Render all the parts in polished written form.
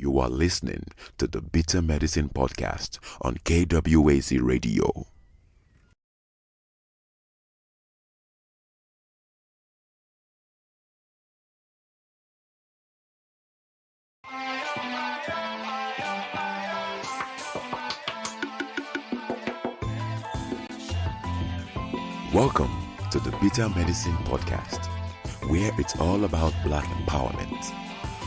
You are listening to the Bitter Medicine Podcast on KWAZ Radio. Welcome to the Bitter Medicine Podcast, where it's all about Black empowerment.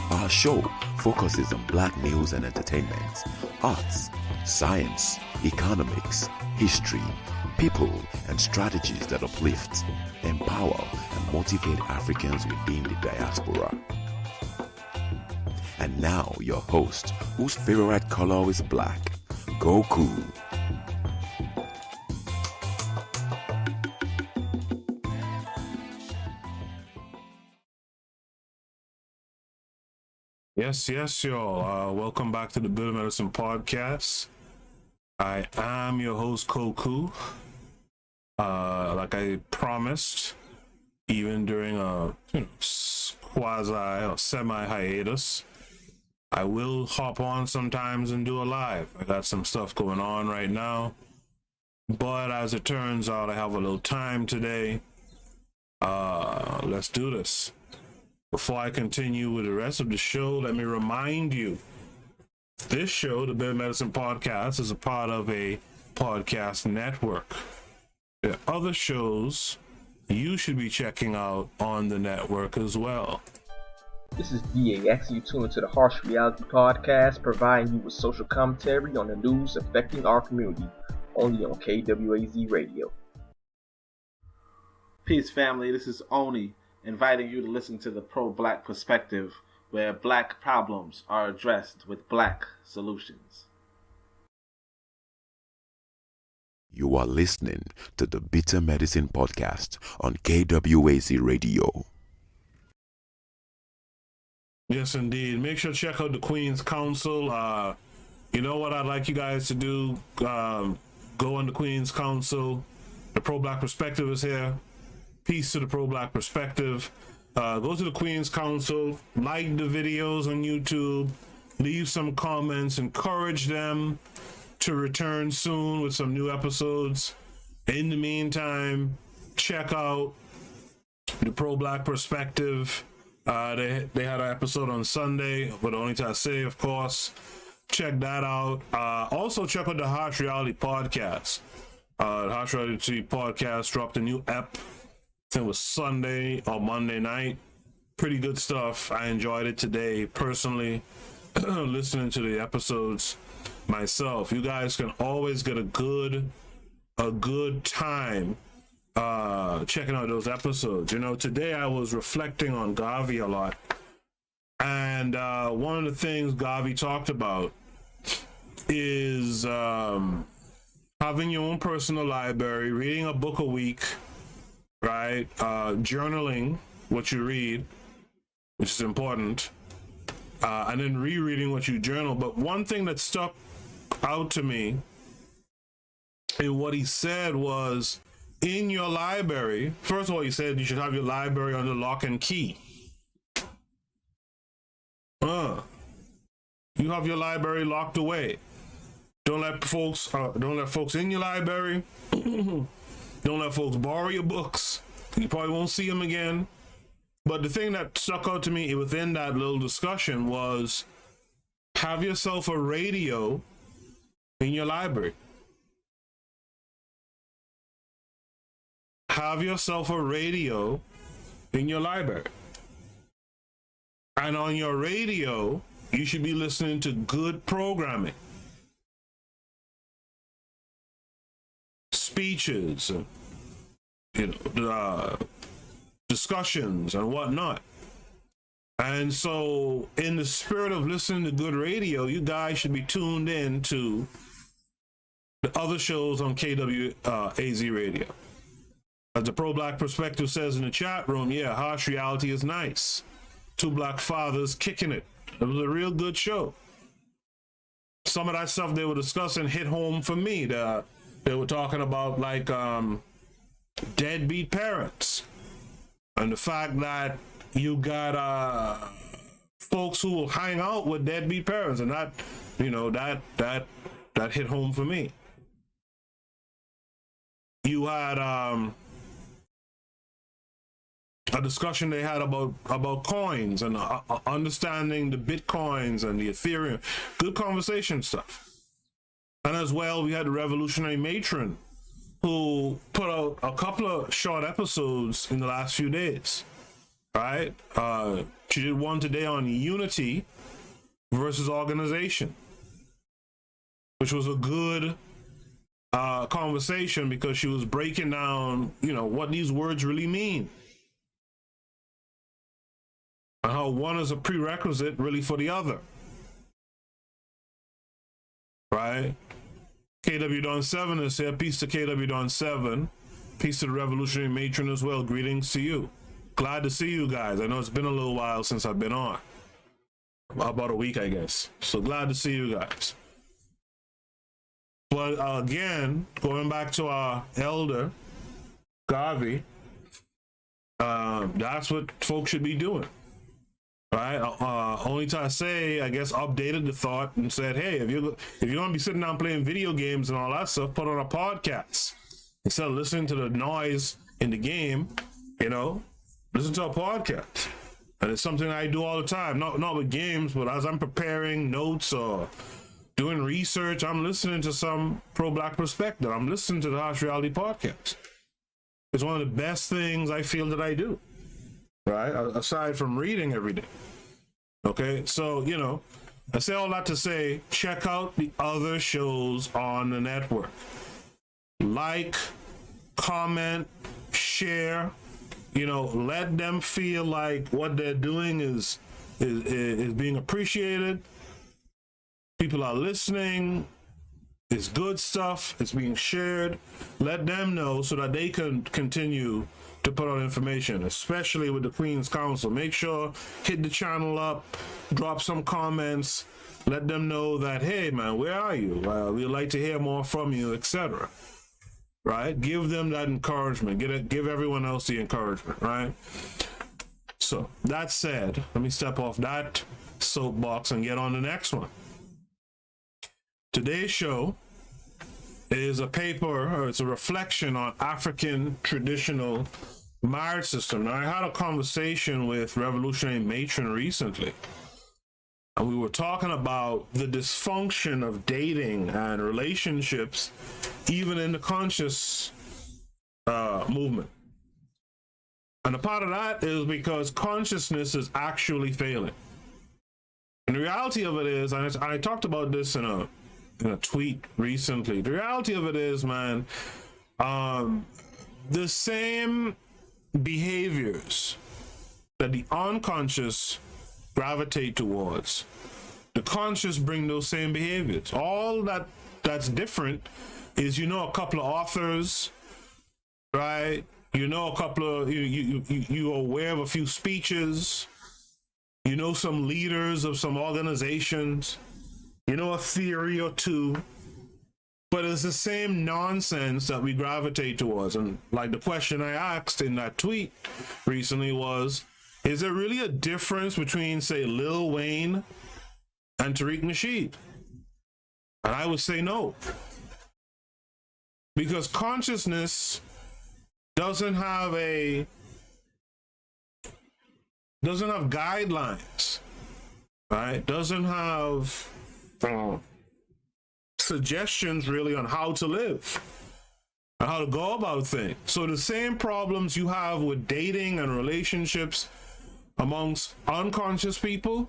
Our show focuses on Black news and entertainment, arts, science, economics, history, people, and strategies that uplift, empower, and motivate Africans within the diaspora. And now, your host, whose favorite color is black, Goku. Yes, y'all. Welcome back to the Bitter Medicine Podcast. I am your host, Koku. Like I promised, even during a quasi or semi-hiatus, I will hop on sometimes and do a live. I got some stuff going on right now, but as it turns out, I have a little time today. Let's do this. Before I continue with the rest of the show, let me remind you, this show, the Bitter Medicine Podcast, is a part of a podcast network. There are other shows you should be checking out on the network as well. This is DAX. You tune into the Harsh Reality Podcast, providing you with social commentary on the news affecting our community, only on KWAZ Radio. Peace, family. This is Oni, inviting you to listen to the ProBlack Perspective, where Black problems are addressed with Black solutions. You are listening to the Bitter Medicine Podcast on KWAZ Radio. Yes, indeed. Make sure to check out the Queen's Council. You know what I'd like you guys to do? Go on the Queen's Council. The ProBlack Perspective is here. Peace to the ProBlack Perspective. Go to the Queen's Council, like the videos on YouTube, leave some comments, encourage them to return soon with some new episodes. In the meantime, check out the ProBlack Perspective. They had an episode on Sunday, but only to say, of course. Check that out. Also, check out the Harsh Reality Podcast. The Harsh Reality Podcast dropped a new ep. It was Sunday or Monday night. Pretty good stuff. I enjoyed it today personally, listening to the episodes myself. You guys can always get a good time checking out those episodes. You know, today I was reflecting on Garvey a lot, and one of the things Garvey talked about is having your own personal library, reading a book a week, right? Journaling what you read, which is important, and then rereading what you journal. But one thing that stuck out to me in what he said was, in your library, first of all, he said you should have your library under lock and key. You have your library locked away. Don't let folks in your library. Don't let folks borrow your books. You probably won't see them again. But the thing that stuck out to me within that little discussion was, have yourself a radio in your library. Have yourself a radio in your library. And on your radio, you should be listening to good programming. Speeches, discussions and whatnot. And so, in the spirit of listening to good radio, you guys should be tuned in to the other shows on KWAZ Radio. As the ProBlack Perspective says in the chat room, yeah, Harsh Reality is nice. Two black fathers kicking it. It was a real good show. Some of that stuff they were discussing hit home for me. They were talking about like deadbeat parents and the fact that you got folks who will hang out with deadbeat parents, and that, you know, that hit home for me. You had a discussion they had about coins and understanding the Bitcoins and the Ethereum. Good conversation stuff. And as well, we had the revolutionary matron who put out a couple of short episodes in the last few days, right? She did one today on unity versus organization, which was a good conversation because she was breaking down, you know, what these words really mean and how one is a prerequisite really for the other, right? KW Don 7 is here. Peace to KW Don 7. Peace to the revolutionary matron as well. Greetings to you. Glad to see you guys. I know it's been a little while since I've been on. About a week, I guess. So glad to see you guys. But again, going back to our elder, Garvey, that's what folks should be doing. Right? Only to say, I guess, updated the thought and said, hey, if you're gonna be sitting down playing video games and all that stuff, put on a podcast instead of listening to the noise in the game. You know, listen to a podcast, and it's something I do all the time. Not with games, but as I'm preparing notes or doing research, I'm listening to some pro-black perspective. I'm listening to the Harsh Reality podcast. It's one of the best things I feel that I do. Right, aside from reading every day. Okay, so, you know, I say all that to say, check out the other shows on the network. Like, comment, share, you know, let them feel like what they're doing is being appreciated. People are listening. It's good stuff. It's being shared. Let them know so that they can continue to put out information, especially with the Queen's Council. Make sure, hit the channel up, drop some comments, let them know that, hey man, where are you? We'd like to hear more from you, etc. Right? Give them that encouragement. Give everyone else the encouragement, right? So, that said, let me step off that soapbox and get on the next one. Today's show is a paper, or it's a reflection on African traditional marriage system. Now, I had a conversation with Revolutionary Matron recently, and we were talking about the dysfunction of dating and relationships, even in the conscious movement. And a part of that is because consciousness is actually failing. And the reality of it is, and I talked about this in a tweet recently. The reality of it is, man, the same behaviors that the unconscious gravitate towards, the conscious bring those same behaviors. All that's different is, you know, a couple of authors, right? You know, a couple of you are aware of a few speeches. You know, some leaders of some organizations. You know, a theory or two, but it's the same nonsense that we gravitate towards. And like the question I asked in that tweet recently was, is there really a difference between, say, Lil Wayne and Tariq Nasheed? And I would say no. Because consciousness doesn't have guidelines, right? Doesn't have suggestions really on how to live and how to go about things. So the same problems you have with dating and relationships amongst unconscious people,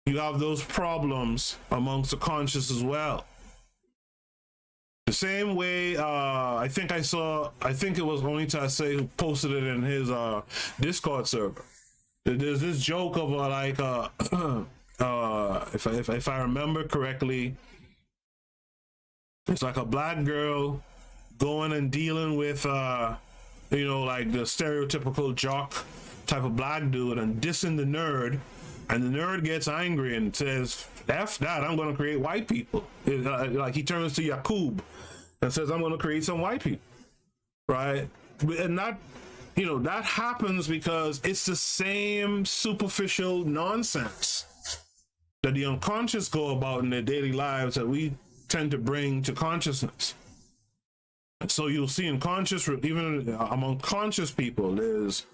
you have those problems amongst the conscious as well. The same way, I think it was Only Tase who posted it in his Discord server. There's this joke of like if I remember correctly, it's like a black girl going and dealing with you know, like the stereotypical jock type of black dude and dissing the nerd, and the nerd gets angry and says, F that, I'm going to create white people. Like he turns to Yakub and says, I'm going to create some white people, right? And that happens because it's the same superficial nonsense that the unconscious go about in their daily lives that we tend to bring to consciousness. So you'll see in conscious, even among conscious people, there's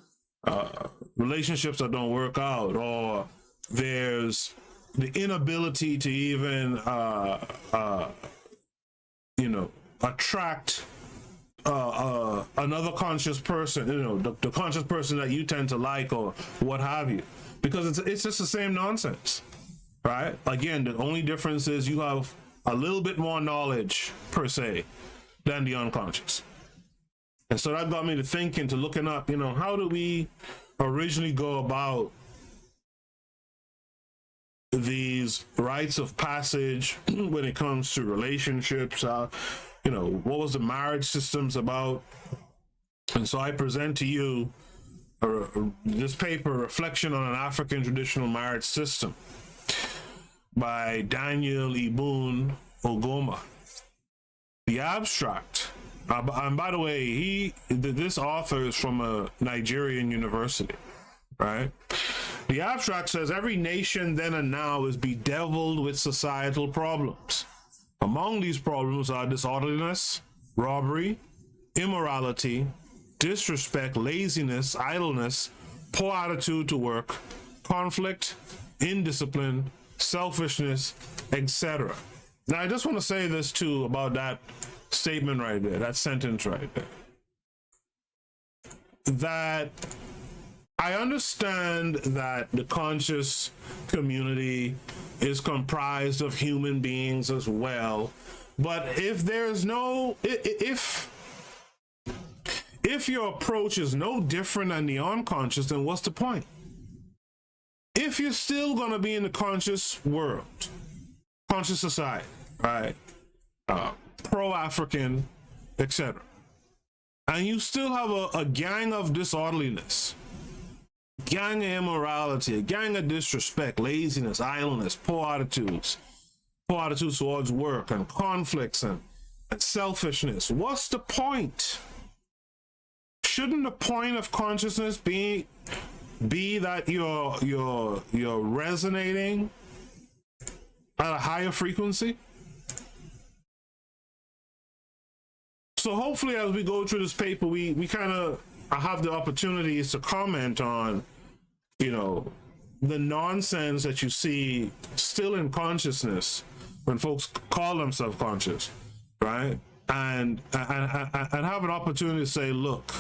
relationships that don't work out, or there's the inability to even, attract another conscious person, the conscious person that you tend to like or what have you, because it's just the same nonsense, right? Again, the only difference is you have a little bit more knowledge per se than the unconscious. And so that got me to thinking, to looking up, how do we originally go about these rites of passage when it comes to relationships? What was the marriage systems about? And so I present to you this paper, Reflection on an African Traditional Marriage System, by Daniel Ebun Ogoma. The abstract, and by the way, this author is from a Nigerian university, right? The abstract says every nation then and now is bedeviled with societal problems. Among these problems are disorderliness, robbery, immorality, disrespect, laziness, idleness, poor attitude to work, conflict, indiscipline, selfishness, etc. Now, I just want to say this too about that statement right there, that sentence right there. That I understand that the conscious community is comprised of human beings as well, but if there's no, if your approach is no different than the unconscious, then what's the point? If you're still going to be in the conscious world, conscious society, right, pro-African, etc., and you still have a gang of disorderliness, gang of immorality, a gang of disrespect, laziness, idleness, poor attitudes towards work, and conflicts and selfishness, what's the point? Shouldn't the point of consciousness be that you're resonating at a higher frequency? So hopefully as we go through this paper, we kind of have the opportunities to comment on, the nonsense that you see still in consciousness when folks call themselves conscious, right? And have an opportunity to say, look,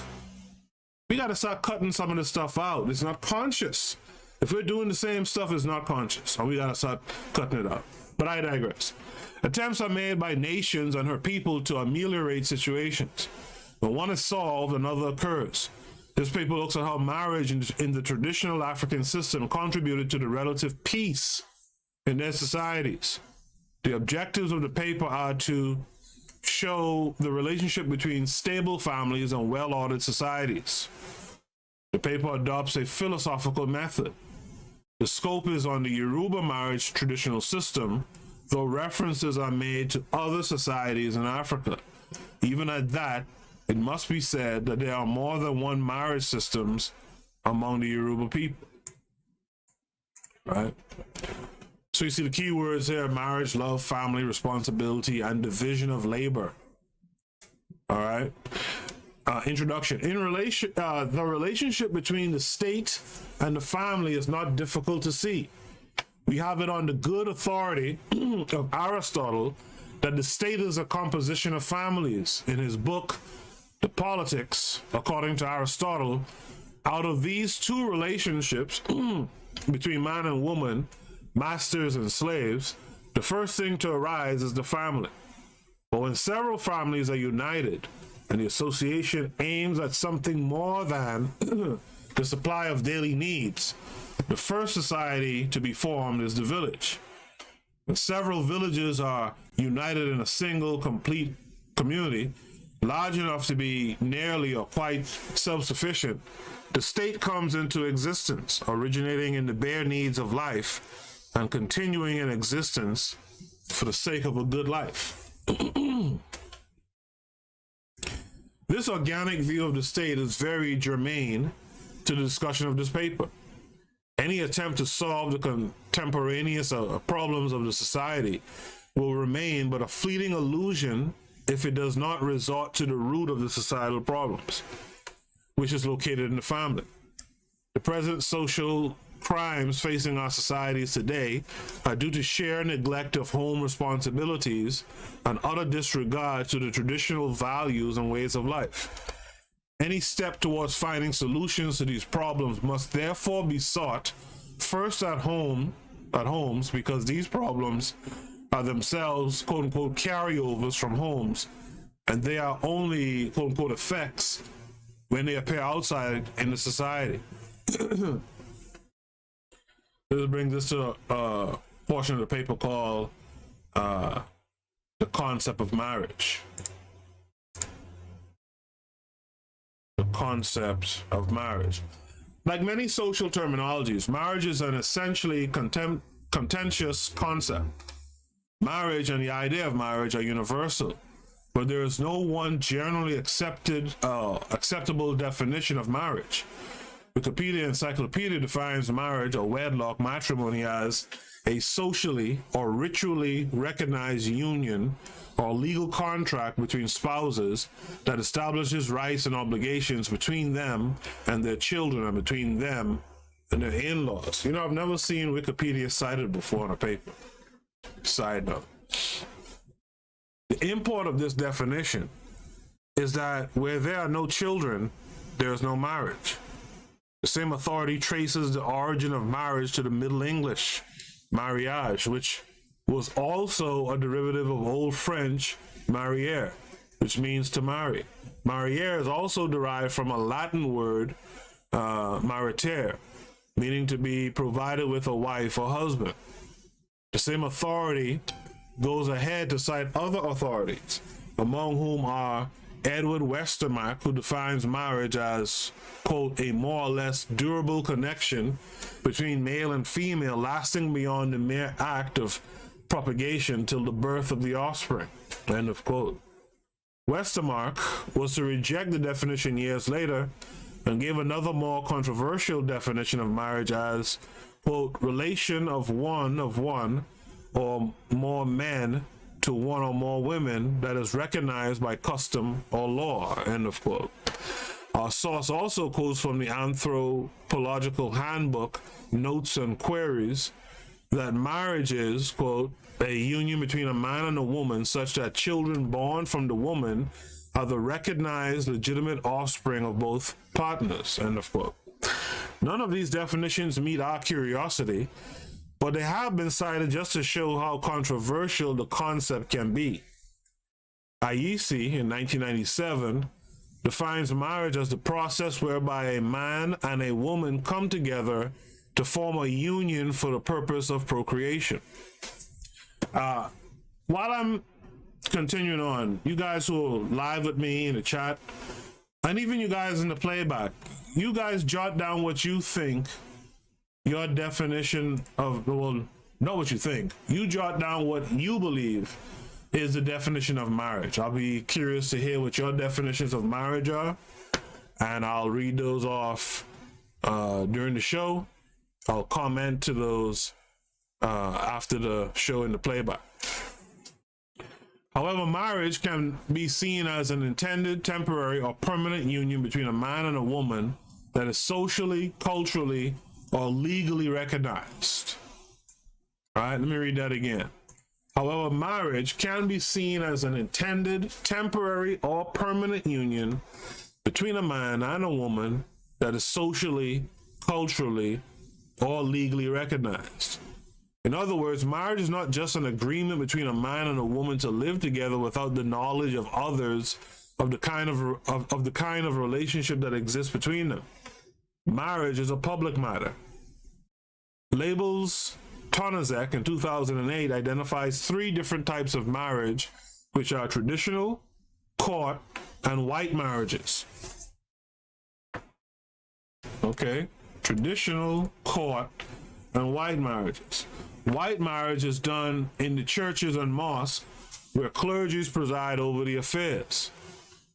we got to start cutting some of this stuff out. It's not conscious. If we're doing the same stuff, it's not conscious. And we got to start cutting it out. But I digress. Attempts are made by nations and her people to ameliorate situations. When one is solved, another occurs. This paper looks at how marriage in the traditional African system contributed to the relative peace in their societies. The objectives of the paper are to show the relationship between stable families and well-ordered societies. The paper adopts a philosophical method. The scope is on the Yoruba marriage traditional system, though references are made to other societies in Africa. Even at that, it must be said that there are more than one marriage systems among the Yoruba people. Right? So you see the key words here: marriage, love, family, responsibility, and division of labor. All right. Introduction. The relationship between the state and the family is not difficult to see. We have it on the good authority of Aristotle that the state is a composition of families. In his book, The Politics, according to Aristotle, out of these two relationships between man and woman, masters and slaves, the first thing to arise is the family. But when several families are united and the association aims at something more than the supply of daily needs, the first society to be formed is the village. When several villages are united in a single complete community, large enough to be nearly or quite self-sufficient, the state comes into existence, originating in the bare needs of life and continuing in existence for the sake of a good life. This organic view of the state is very germane to the discussion of this paper. Any attempt to solve the contemporaneous problems of the society will remain but a fleeting illusion if it does not resort to the root of the societal problems, which is located in the family. The present social crimes facing our societies today are due to sheer neglect of home responsibilities and utter disregard to the traditional values and ways of life. Any step towards finding solutions to these problems must therefore be sought first at homes, because these problems are themselves, quote unquote, carryovers from homes, and they are only, quote unquote, effects when they appear outside in the society. This brings us to a portion of the paper called the concept of marriage. The concept of marriage. Like many social terminologies, marriage is an essentially contentious concept. Marriage and the idea of marriage are universal, but there is no one generally acceptable definition of marriage. Wikipedia Encyclopedia defines marriage or wedlock matrimony as a socially or ritually recognized union or legal contract between spouses that establishes rights and obligations between them and their children and between them and their in-laws. You know, I've never seen Wikipedia cited before on a paper. Side note. The import of this definition is that where there are no children, there is no marriage. The same authority traces the origin of marriage to the Middle English mariage, which was also a derivative of Old French marier, which means to marry. Marier is also derived from a Latin word, mariter, meaning to be provided with a wife or husband. The same authority goes ahead to cite other authorities, among whom are Edward Westermarck, who defines marriage as, quote, a more or less durable connection between male and female lasting beyond the mere act of propagation till the birth of the offspring, end of quote. Westermarck was to reject the definition years later and gave another more controversial definition of marriage as, quote, relation of one or more men to one or more women that is recognized by custom or law, end of quote. Our source also quotes from the Anthropological Handbook, Notes and Queries, that marriage is, quote, a union between a man and a woman such that children born from the woman are the recognized legitimate offspring of both partners, end of quote. None of these definitions meet our curiosity, but they have been cited just to show how controversial the concept can be. Ayesi, in 1997, defines marriage as the process whereby a man and a woman come together to form a union for the purpose of procreation. While I'm continuing on, you guys who are live with me in the chat, and even you guys in the playback, you guys jot down what you think your definition of, well, not what you think, you jot down what you believe is the definition of marriage. I'll be curious to hear what your definitions of marriage are, and I'll read those off during the show. I'll comment to those after the show in the playback. However, marriage can be seen as an intended, temporary, or permanent union between a man and a woman that is socially, culturally, or legally recognized. All right, let me read that again. However, marriage can be seen as an intended, temporary, or permanent union between a man and a woman that is socially, culturally, or legally recognized. In other words, marriage is not just an agreement between a man and a woman to live together without the knowledge of others of the kind of relationship that exists between them. Marriage is a public matter. Labels Tonazek in 2008 identifies 3 different types of marriage, which are traditional, court, and white marriages. Okay, traditional, court, and white marriages. White marriage is done in the churches and mosques where clergies preside over the affairs.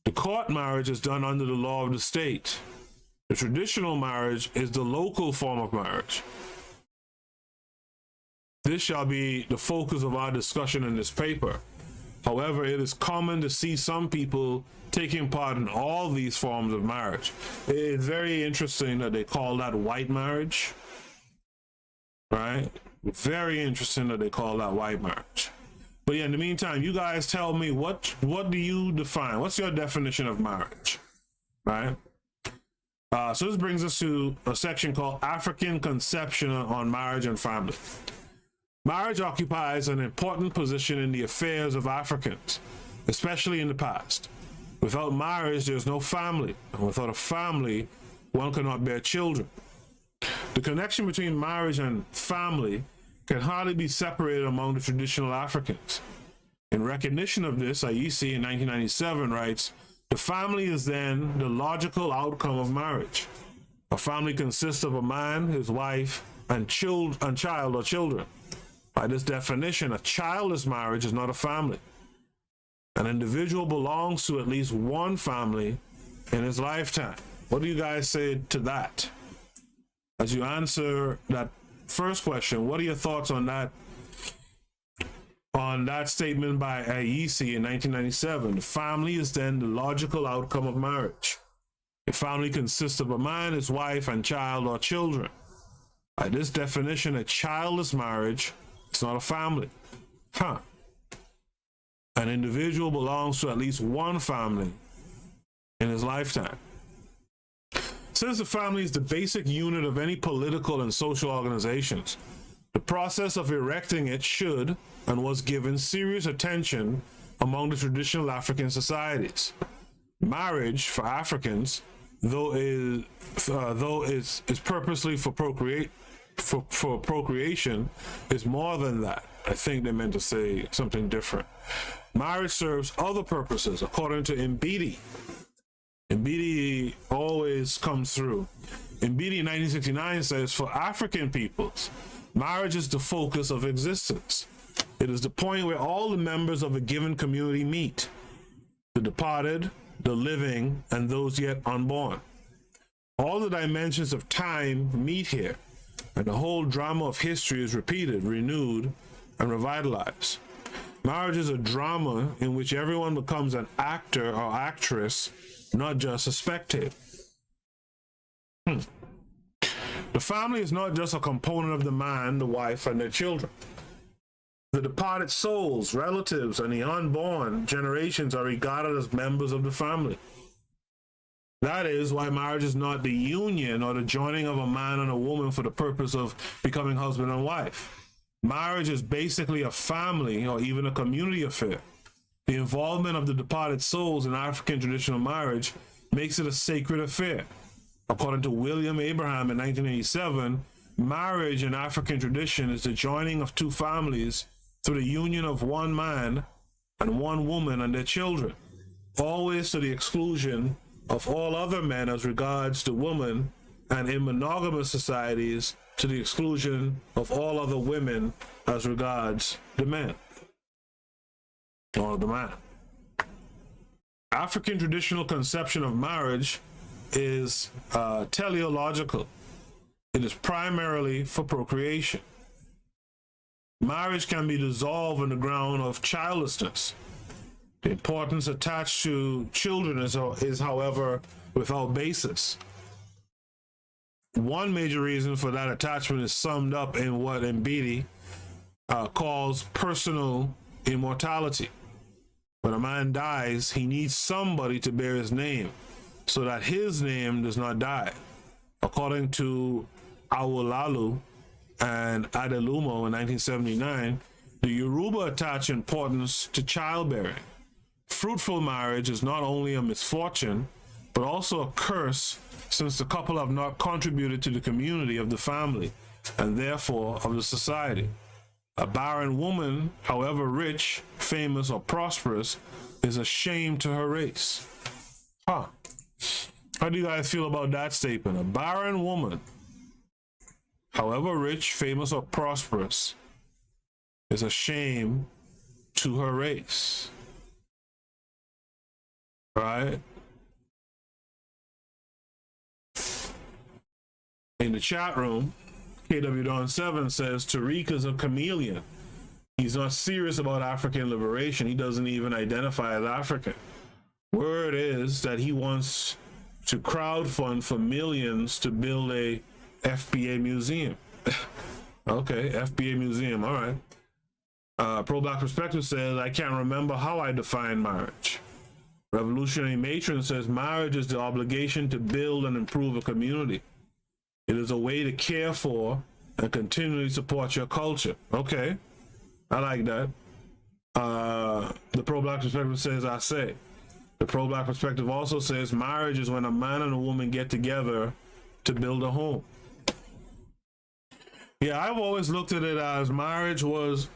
The court marriage is done under the law of the state. The traditional marriage is the local form of marriage. This shall be the focus of our discussion in this paper. However, it is common to see some people taking part in all these forms of marriage. It's very interesting that they call that white marriage, right? Very interesting that they call that white marriage. But yeah, in the meantime, you guys tell me, what do you define? What's your definition of marriage, right? So this brings us to a section called African Conception on Marriage and Family. Marriage occupies an important position in the affairs of Africans, especially in the past. Without marriage, there's no family, and without a family, one cannot bear children. The connection between marriage and family can hardly be separated among the traditional Africans. In recognition of this, IEC in 1997 writes, the family is then the logical outcome of marriage. A family consists of a man, his wife, and child or children. By this definition, a childless marriage is not a family. An individual belongs to at least one family in his lifetime. What do you guys say to that? As you answer that first question, what are your thoughts on that statement by IEC in 1997? The family is then the logical outcome of marriage. A family consists of a man, his wife, and child or children. By this definition, a childless marriage is not a family. An individual belongs to at least one family in his lifetime. Since the family is the basic unit of any political and social organizations, the process of erecting it should and was given serious attention among the traditional African societies. Marriage for Africans, though is purposely for procreation, is more than that. I think they meant to say something different. Marriage serves other purposes, according to Mbidi. Mbidi always comes through. Mbidi in 1969 says, for African peoples, marriage is the focus of existence. It is the point where all the members of a given community meet, the departed, the living, and those yet unborn. All the dimensions of time meet here, and the whole drama of history is repeated, renewed, and revitalized. Marriage is a drama in which everyone becomes an actor or actress, not just a spectator. The family is not just a component of the man, the wife, and their children. The departed souls, relatives, and the unborn generations are regarded as members of the family. That is why marriage is not the union or the joining of a man and a woman for the purpose of becoming husband and wife. Marriage is basically a family or even a community affair. The involvement of the departed souls in African traditional marriage makes it a sacred affair. According to William Abraham in 1987, marriage in African tradition is the joining of two families through the union of one man and one woman and their children, always to the exclusion of all other men as regards the woman, and in monogamous societies to the exclusion of all other women as regards the men or the man. African traditional conception of marriage is teleological. It is primarily for procreation. Marriage can be dissolved on the ground of childlessness. The importance attached to children is, however, without basis. One major reason for that attachment is summed up in what Mbidi calls personal immortality. When a man dies, he needs somebody to bear his name so that his name does not die. According to Awolalu and Adelumo in 1979, the Yoruba attach importance to childbearing. Fruitful marriage is not only a misfortune, but also a curse, since the couple have not contributed to the community of the family, and therefore of the society. A barren woman, however rich, famous, or prosperous, is a shame to her race. How do you guys feel about that statement? A barren woman, however rich, famous, or prosperous, is a shame to her race. right? In the chat room, KW Don 7 says Tariq is a chameleon. He's not serious about African liberation. He doesn't even identify as African. Word is that he wants to crowdfund for millions to build a FBA museum. Okay, FBA museum, all right. Pro-Black Perspective says, I can't remember how I define marriage. Revolutionary Matron says, marriage is the obligation to build and improve a community. It is a way to care for and continually support your culture. Okay, I like that. The Pro-Black Perspective says, I say. The Pro-Black Perspective also says, marriage is when a man and a woman get together to build a home. Yeah, I've always looked at it as marriage was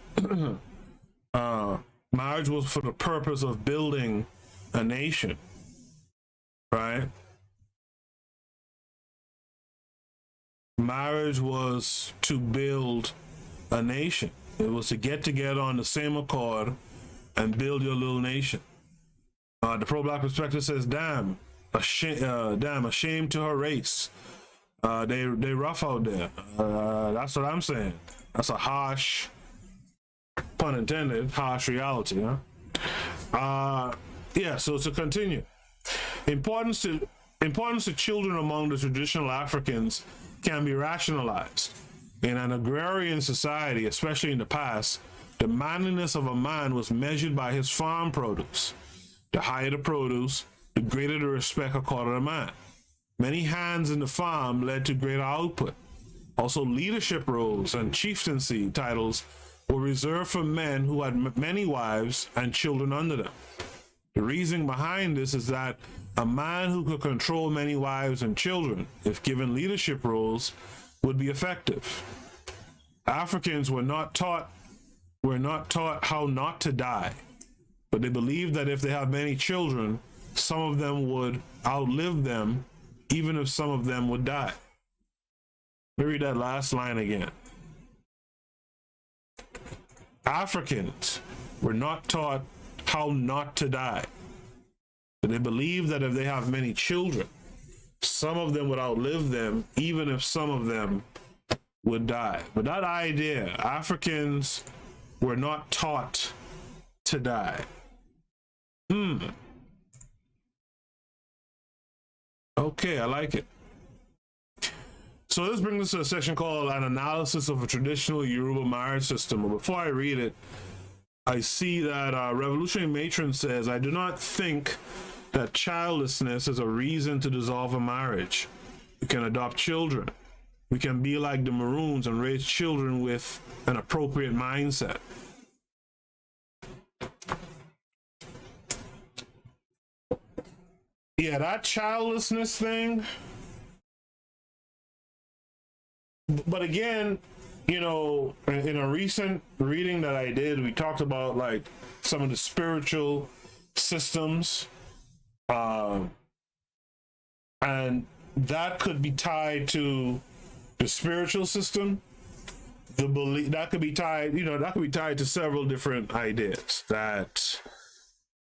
marriage was for the purpose of building a nation, right? Marriage was to build a nation. It was to get together on the same accord and build your little nation. The Pro-Black Perspective says, damn, a shame to her race. They rough out there. That's what I'm saying. That's a harsh, pun intended, harsh reality, huh? Yeah, so to continue. Importance to children among the traditional Africans can be rationalized. In an agrarian society, especially in the past, the manliness of a man was measured by his farm produce. The higher the produce, the greater the respect accorded to man. Many hands in the farm led to greater output. Also, leadership roles and chieftaincy titles were reserved for men who had many wives and children under them. The reason behind this is that a man who could control many wives and children, if given leadership roles, would be effective. Africans were not taught how not to die, but they believed that if they have many children, some of them would outlive them, even if some of them would die. Let me read that last line again. Africans were not taught how not to die, but they believed that if they have many children, some of them would outlive them, even if some of them would die. But that idea, Africans were not taught to die. Okay, I like it. So this brings us to a section called An Analysis of a Traditional Yoruba Marriage System. But before I read it, I see that Revolutionary Matron says, I do not think that childlessness is a reason to dissolve a marriage. We can adopt children. We can be like the Maroons and raise children with an appropriate mindset. Yeah, that childlessness thing. But again, you know, in a recent reading that I did, we talked about like some of the spiritual systems, and that could be tied to the spiritual system. The belief that could be tied, you know, that could be tied to several different ideas. That,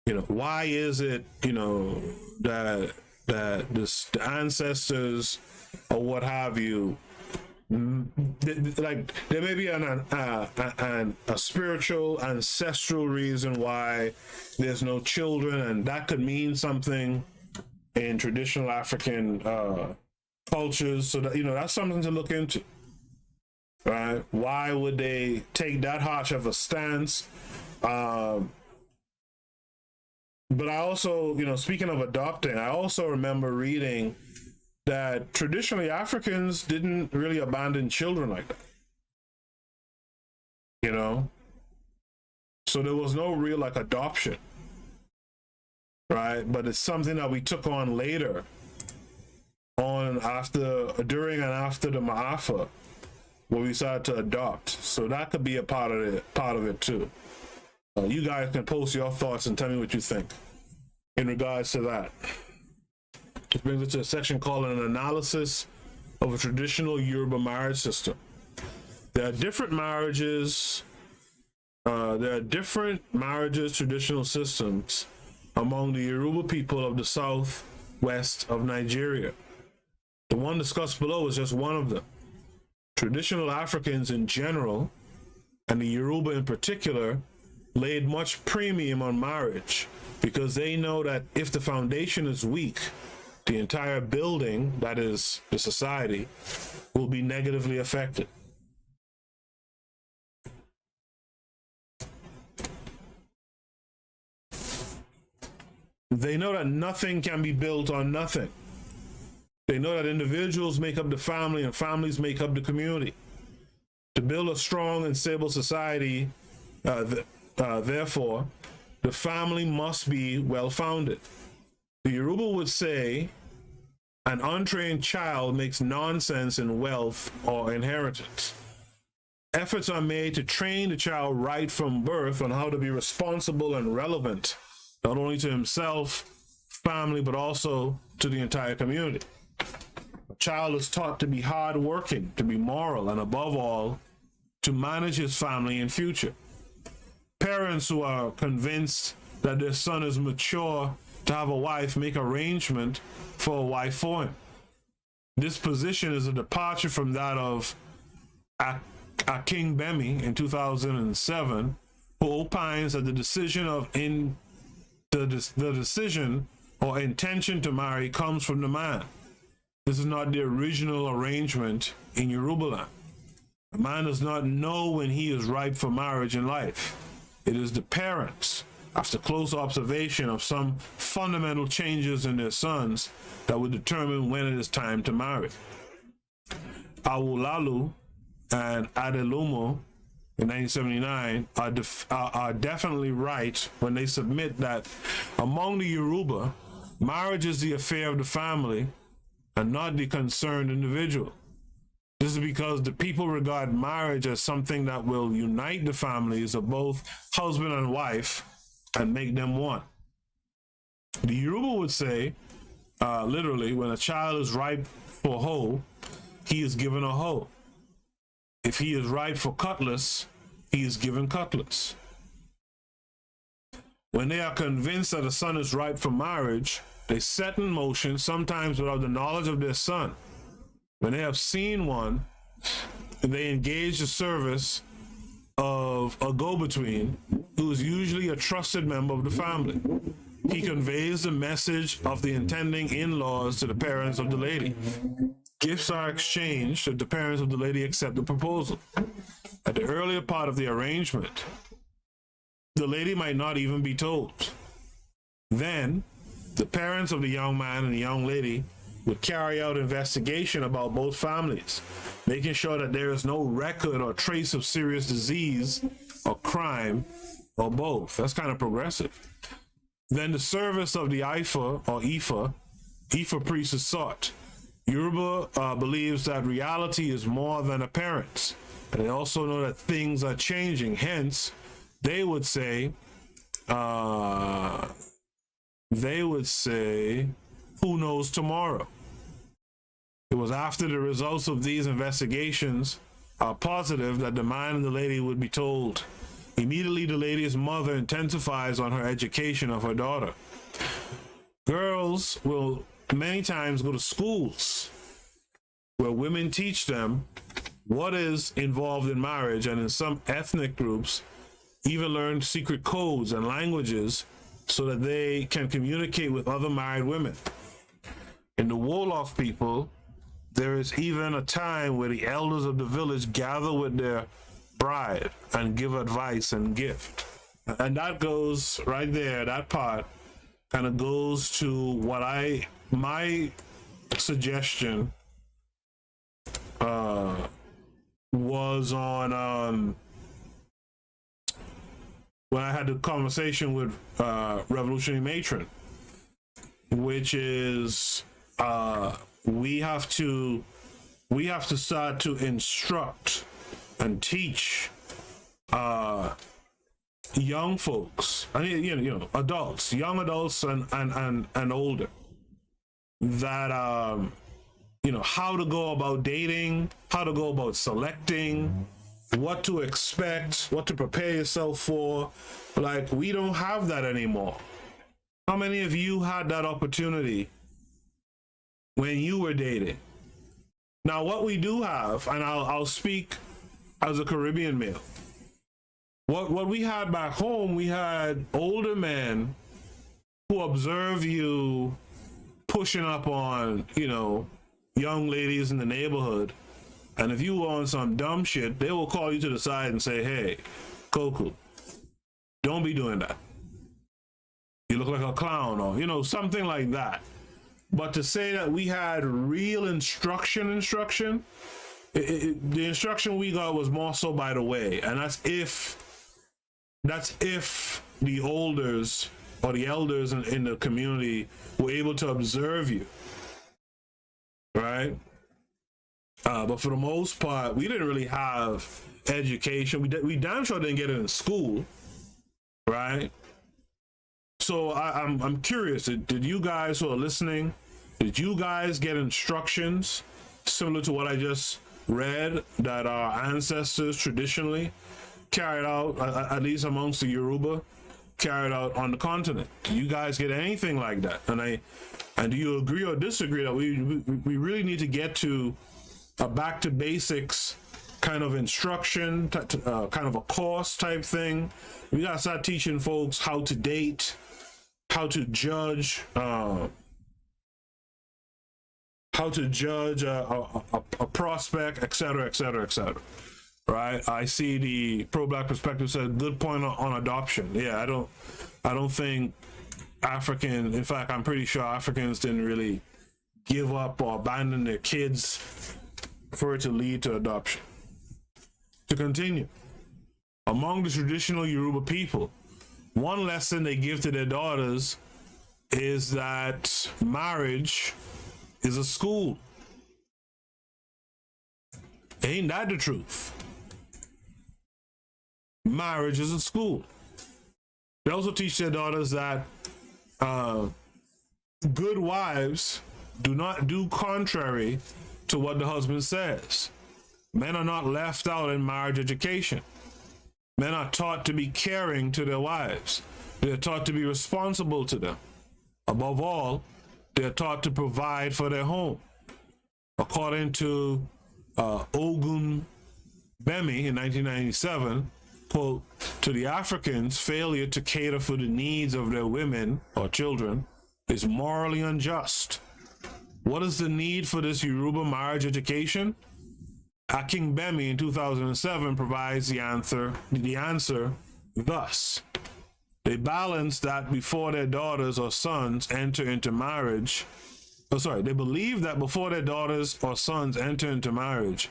you know, why is it, you know, that the ancestors or what have you, like there may be a spiritual ancestral reason why there's no children, and that could mean something in traditional African cultures. So that, you know, that's something to look into, right? Why would they take that harsh of a stance? But I also, you know, speaking of adopting, I also remember reading that traditionally Africans didn't really abandon children like that. You know? So there was no real like adoption. Right? But it's something that we took on later on during and after the Ma'afa, where we started to adopt. So that could be a part of it too. You guys can post your thoughts and tell me what you think in regards to that. This brings us to a section called An Analysis of a Traditional Yoruba Marriage System. There are different marriages, traditional systems, among the Yoruba people of the southwest of Nigeria. The one discussed below is just one of them. Traditional Africans in general, and the Yoruba in particular, laid much premium on marriage because they know that if the foundation is weak, the entire building, that is the society, will be negatively affected. They know that nothing can be built on nothing. They know that individuals make up the family and families make up the community. To build a strong and stable society, therefore, the family must be well-founded. The Yoruba would say, an untrained child makes nonsense in wealth or inheritance. Efforts are made to train the child right from birth on how to be responsible and relevant, not only to himself, family, but also to the entire community. A child is taught to be hardworking, to be moral, and above all, to manage his family in future. Parents who are convinced that their son is mature to have a wife make arrangement for a wife for him. This position is a departure from that of King Bemi in 2007, who opines that the decision or intention to marry comes from the man. This is not the original arrangement in Yoruba land. A man does not know when he is ripe for marriage in life. It is the parents, after close observation of some fundamental changes in their sons, that will determine when it is time to marry. Awolalu and Adelumo in 1979 are definitely right when they submit that among the Yoruba, marriage is the affair of the family and not the concerned individual. This is because the people regard marriage as something that will unite the families of both husband and wife and make them one. The Yoruba would say, literally, when a child is ripe for hoe, he is given a hoe. If he is ripe for cutlass, he is given cutlass. When they are convinced that a son is ripe for marriage, they set in motion, sometimes without the knowledge of their son. When they have seen one, they engage the service of a go-between, who is usually a trusted member of the family. He conveys the message of the intending in-laws to the parents of the lady. Gifts are exchanged if the parents of the lady accept the proposal. At the earlier part of the arrangement, the lady might not even be told. Then, the parents of the young man and the young lady would carry out investigation about both families, making sure that there is no record or trace of serious disease or crime or both. That's kind of progressive. Then the service of the Ifa priest is sought. Yoruba believes that reality is more than appearance, and they also know that things are changing. Hence, they would say, who knows tomorrow? It was after the results of these investigations are positive that the man and the lady would be told. Immediately, the lady's mother intensifies on her education of her daughter. Girls will many times go to schools where women teach them what is involved in marriage, and in some ethnic groups, even learn secret codes and languages so that they can communicate with other married women. In the Wolof people, there is even a time where the elders of the village gather with their bride and give advice and gift. And that goes right there, that part kind of goes to what my suggestion was on when I had the conversation with Revolutionary Matron, which is we have to start to instruct and teach young folks, adults, young adults and older, that how to go about dating, how to go about selecting, what to expect, what to prepare yourself for. Like, we don't have that anymore. How many of you had that opportunity when you were dating? Now, what we do have, and I'll speak as a Caribbean male. What we had back home, we had older men who observe you pushing up on, young ladies in the neighborhood. And if you were on some dumb shit, they will call you to the side and say, hey, Coco, don't be doing that. You look like a clown, or, something like that. But to say that we had real instruction, the instruction we got was more so by the way. And that's if the elders or the elders in the community were able to observe you, right? But for the most part, we didn't really have education. We damn sure didn't get it in school, right? So I'm curious, did you guys who are listening, did you guys get instructions similar to what I just read that our ancestors traditionally carried out, at least amongst the Yoruba, carried out on the continent? Do you guys get anything like that? And do you agree or disagree that we really need to get to a back to basics kind of instruction, kind of a course type thing? We gotta start teaching folks how to date, how to judge a prospect, etc. Right? I see the pro-black perspective said good point on adoption. Yeah, I don't think in fact, I'm pretty sure Africans didn't really give up or abandon their kids for it to lead to adoption. To continue, among the traditional Yoruba people, one lesson they give to their daughters is that marriage is a school. Ain't that the truth? Marriage is a school. They also teach their daughters that good wives do not do contrary to what the husband says. Men are not left out in marriage education. Men are taught to be caring to their wives. They're taught to be responsible to them. Above all, they're taught to provide for their home. According to Ogun Bemi in 1997, quote, to the Africans, failure to cater for the needs of their women or children is morally unjust. What is the need for this Yoruba marriage education? Aking Bemi in 2007 provides the answer thus. They balance that before their daughters or sons enter into marriage. They believe that before their daughters or sons enter into marriage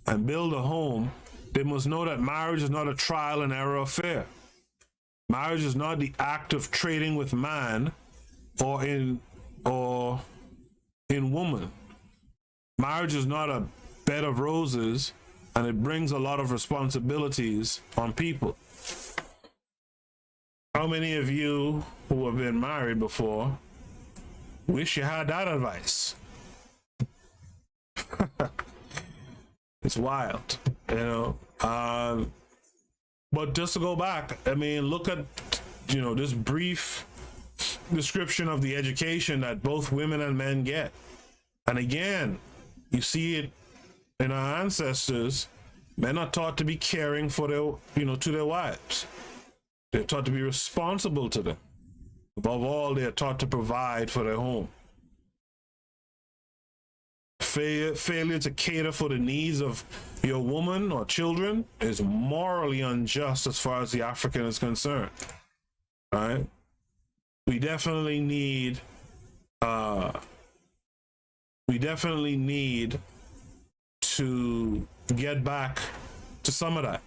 and build a home, they must know that marriage is not a trial and error affair. Marriage is not the act of trading with man or in woman. Marriage is not a bed of roses, and it brings a lot of responsibilities on people. How many of you who have been married before wish you had that advice? It's wild, but just to go back, look at this brief description of the education that both women and men get. And again, you see it in our ancestors. Men are taught to be caring for their, to their wives. They're taught to be responsible to them. Above all, they are taught to provide for their home. Failure to cater for the needs of your woman or children is morally unjust as far as the African is concerned. All right? We definitely need to get back to some of that.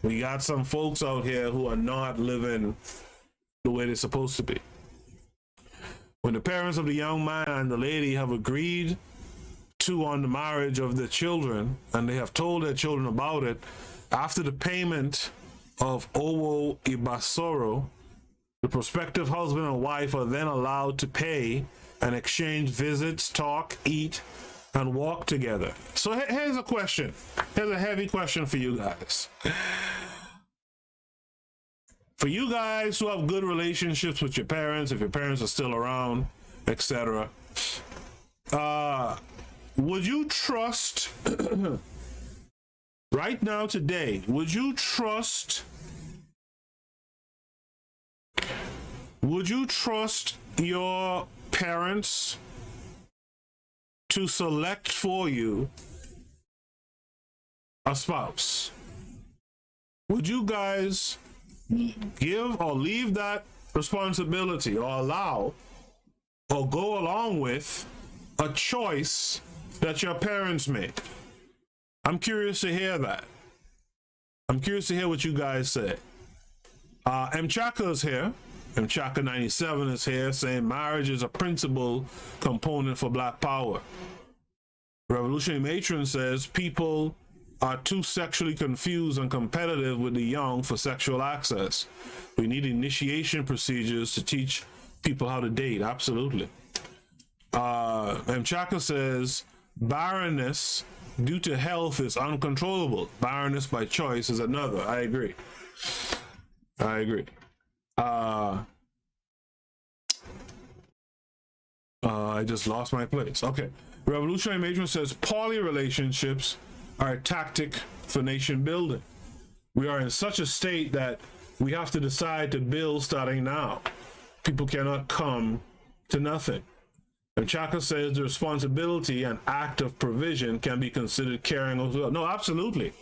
We got some folks out here who are not living the way they're supposed to be. When the parents of the young man and the lady have agreed on the marriage of their children, and they have told their children about it, after the payment of Owo Ibasoro, the prospective husband and wife are then allowed to pay and exchange visits, talk, eat, and walk together. So here's a question. Here's a heavy question for you guys. For you guys who have good relationships with your parents, if your parents are still around, etc., would you trust right now today? Would you trust your parents to select for you a spouse? Would you guys give or leave that responsibility, or allow or go along with a choice that your parents made? I'm curious to hear that. I'm curious to hear what you guys say. Mchaka's here. Mchaka 97 is here, saying marriage is a principal component for Black power. Revolutionary Matron says people are too sexually confused and competitive with the young for sexual access. We need initiation procedures to teach people how to date. Absolutely. Mchaka says barrenness due to health is uncontrollable. Barrenness by choice is another. I agree. I just lost my place. Okay. Revolutionary Matron says poly relationships are a tactic for nation building. We are in such a state that we have to decide to build starting now. People cannot come to nothing. And Chaka says the responsibility and act of provision can be considered caring as well. No, absolutely.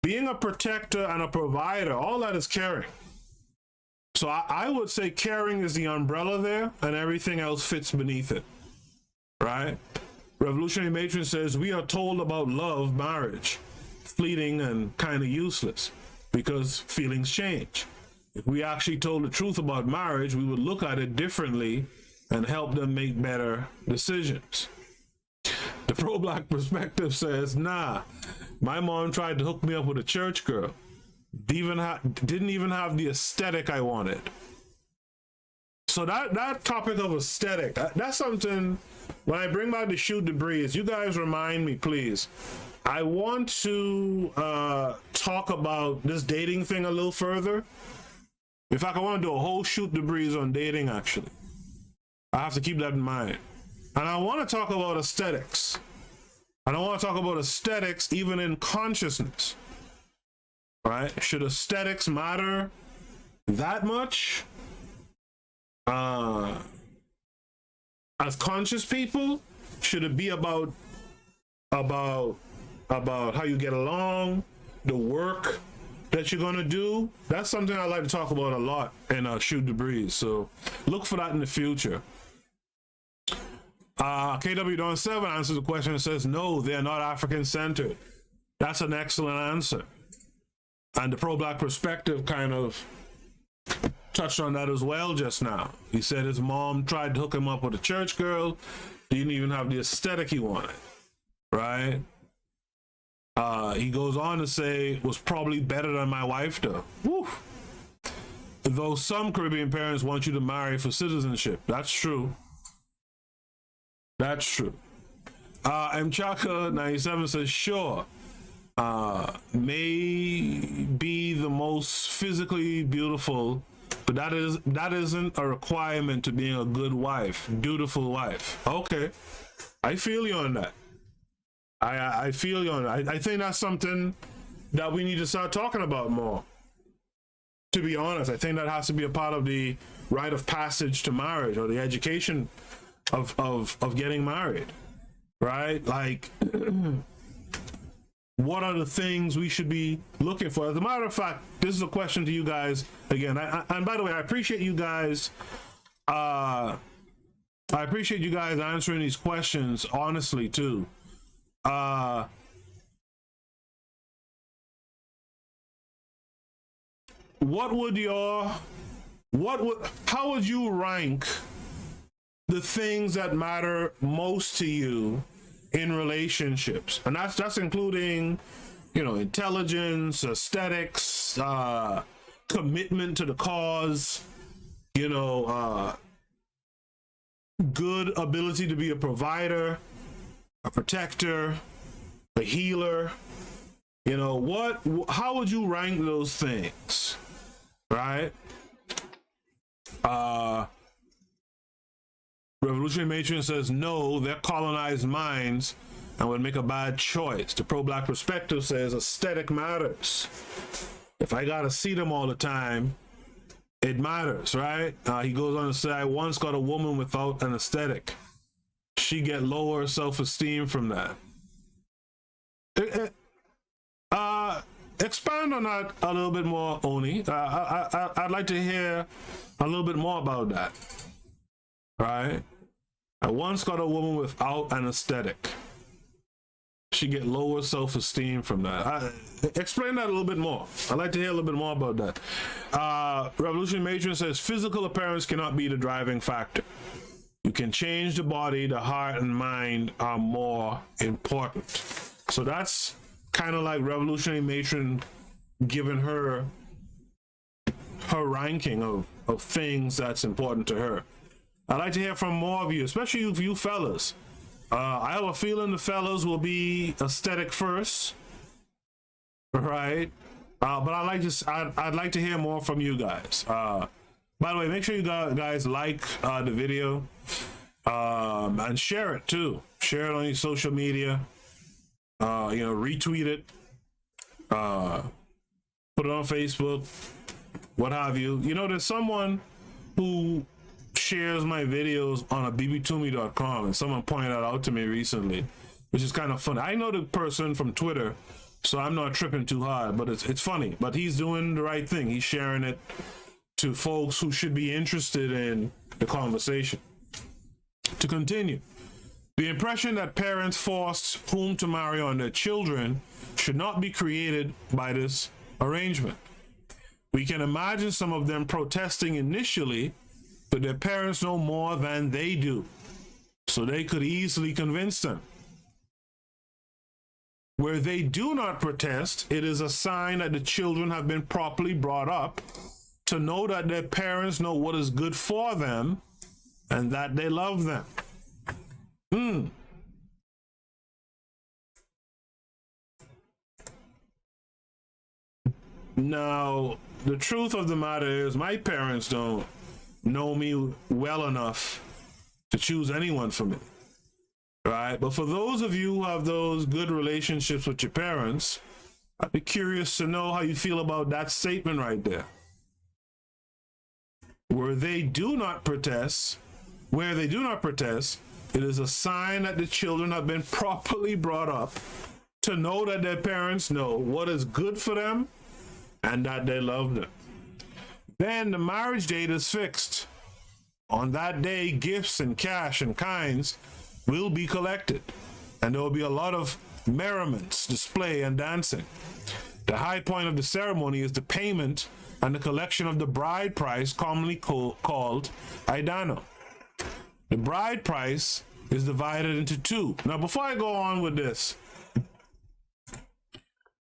Being a protector and a provider, all that is caring. So I would say caring is the umbrella there, and everything else fits beneath it, right? Revolutionary Matron says we are told about love, marriage, fleeting and kind of useless because feelings change. If we actually told the truth about marriage, we would look at it differently and help them make better decisions. The pro-Black perspective says, nah, my mom tried to hook me up with a church girl. Didn't even have the aesthetic I wanted. So that topic of aesthetic, that's something, when I bring back the shoot the breeze, you guys remind me, please. I want to talk about this dating thing a little further. In fact, I want to do a whole shoot the breeze on dating, actually. I have to keep that in mind. And I want to talk about aesthetics. And I want to talk about aesthetics even in consciousness. Right? Should aesthetics matter that much? As conscious people, should it be about how you get along, the work that you're gonna do? That's something I like to talk about a lot in Shoot the Breeze. So look for that in the future. KW Dawn 7 answers the question and says, no, they're not African centered. That's an excellent answer. And the pro-Black perspective kind of touched on that as well just now. He said his mom tried to hook him up with a church girl, didn't even have the aesthetic he wanted, right? He goes on to say, was probably better than my wife though. Woo. Though some Caribbean parents want you to marry for citizenship. That's true. That's true. Mchaka 97 says, sure. May be the most physically beautiful, but that isn't a requirement to being a good wife, dutiful wife. Okay, I feel you on that. I feel you on that. I think that's something that we need to start talking about more. To be honest, I think that has to be a part of the rite of passage to marriage, or the education of getting married, right? Like. What are the things we should be looking for? As a matter of fact, this is a question to you guys again. And by the way, I appreciate you guys. I appreciate you guys answering these questions honestly too. How would you rank the things that matter most to you in relationships? And that's including, intelligence, aesthetics, commitment to the cause, good ability to be a provider, a protector, a healer. How would you rank those things? right? Revolutionary Matron says, no, they're colonized minds and would make a bad choice. The pro-black perspective says aesthetic matters. If I gotta see them all the time, it matters, right? He goes on to say, I once got a woman without an aesthetic. She get lower self-esteem from that. Expand on that a little bit more, Oni. I'd like to hear a little bit more about that, right? I once got a woman without an aesthetic. She get lower self-esteem from that. Explain that a little bit more. I'd like to hear a little bit more about that. Revolutionary Matron says physical appearance cannot be the driving factor. You can change the body, the heart and mind are more important. So that's kind of like Revolutionary Matron giving her ranking of things that's important to her. I'd like to hear from more of you, especially you fellas. I have a feeling the fellas will be aesthetic first, right? But I'd like to hear more from you guys. By the way, make sure you guys like the video and share it too. Share it on your social media. Retweet it. Put it on Facebook. What have you? There's someone who shares my videos on a bbtoomey.com, and someone pointed that out to me recently, which is kind of funny. I know the person from Twitter, so I'm not tripping too hard, but it's funny. But he's doing the right thing. He's sharing it to folks who should be interested in the conversation. To continue, the impression that parents forced whom to marry on their children should not be created by this arrangement. We can imagine some of them protesting initially, but their parents know more than they do, so they could easily convince them. Where they do not protest, it is a sign that the children have been properly brought up to know that their parents know what is good for them and that they love them. Now, the truth of the matter is my parents don't know me well enough to choose anyone for me, right? But for those of you who have those good relationships with your parents, I'd be curious to know how you feel about that statement right there. Where they do not protest, it is a sign that the children have been properly brought up to know that their parents know what is good for them and that they love them. Then the marriage date is fixed. On that day, gifts and cash and kinds will be collected, and there will be a lot of merriments, display, and dancing. The high point of the ceremony is the payment and the collection of the bride price, commonly called idano. The bride price is divided into two. Now, before I go on with this,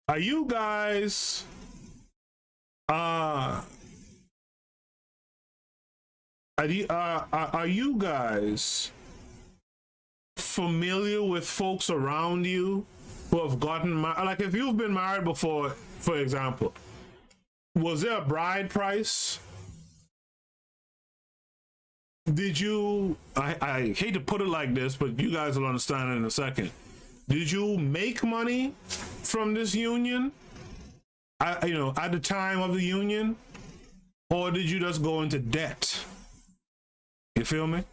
are you guys are you guys familiar with folks around you who have gotten married? Like, if you've been married before, for example, was there a bride price? Did you, I hate to put it like this, but you guys will understand it in a second. Did you make money from this union? At the time of the union? Or did you just go into debt? You feel me?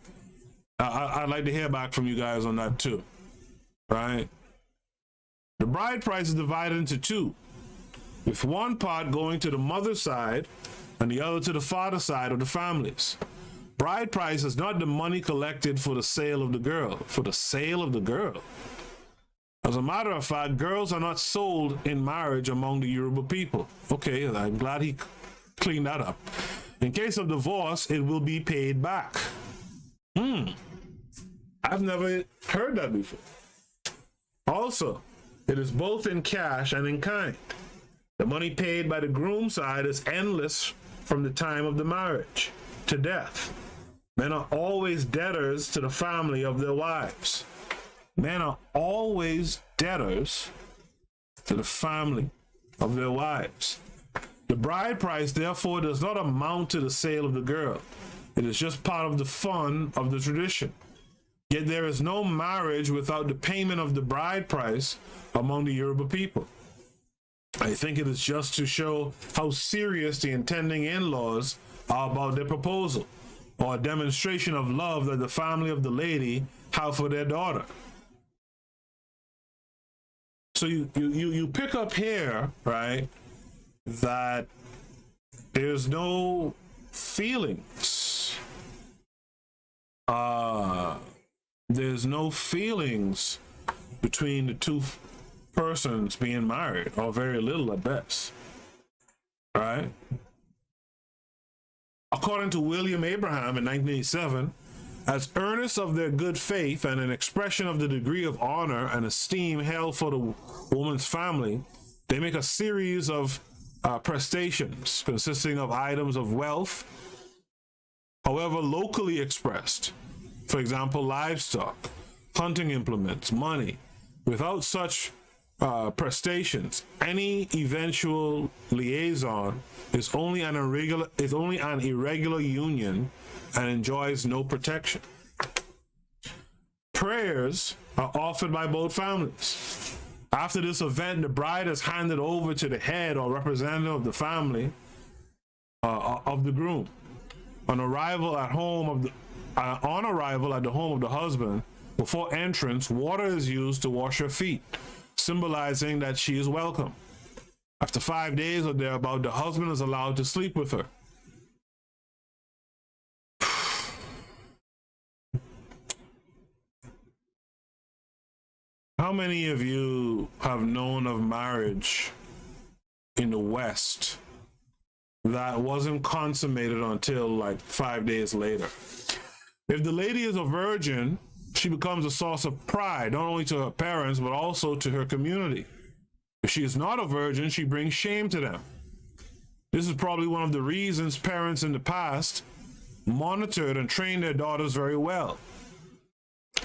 I'd like to hear back from you guys on that too, right? The bride price is divided into two, with one part going to the mother's side and the other to the father's side of the families. Bride price is not the money collected for the sale of the girl, As a matter of fact, girls are not sold in marriage among the Yoruba people. Okay, I'm glad he cleaned that up. In case of divorce, it will be paid back. I've never heard that before. Also, it is both in cash and in kind. The money paid by the groom side is endless from the time of the marriage to death. Men are always debtors to the family of their wives. Men are always debtors to the family of their wives. The bride price, therefore, does not amount to the sale of the girl. It is just part of the fun of the tradition. Yet there is no marriage without the payment of the bride price among the Yoruba people. I think it is just to show how serious the intending in-laws are about their proposal, or a demonstration of love that the family of the lady have for their daughter. So you pick up here, right, that there's no feelings. There's no feelings between the two persons being married, or very little at best, right? According to William Abraham in 1987, as earnest of their good faith and an expression of the degree of honor and esteem held for the woman's family, they make a series of prestations consisting of items of wealth, however locally expressed. For example, livestock, hunting implements, money. Without such prestations, any eventual liaison is only an irregular union and enjoys no protection. Prayers are offered by both families. After this event, the bride is handed over to the head or representative of the family of the groom. On arrival at the home of the husband, before entrance, water is used to wash her feet, symbolizing that she is welcome. After 5 days or thereabout, the husband is allowed to sleep with her. How many of you have known of marriage in the West that wasn't consummated until like 5 days later? If the lady is a virgin, she becomes a source of pride, not only to her parents, but also to her community. If she is not a virgin, she brings shame to them. This is probably one of the reasons parents in the past monitored and trained their daughters very well.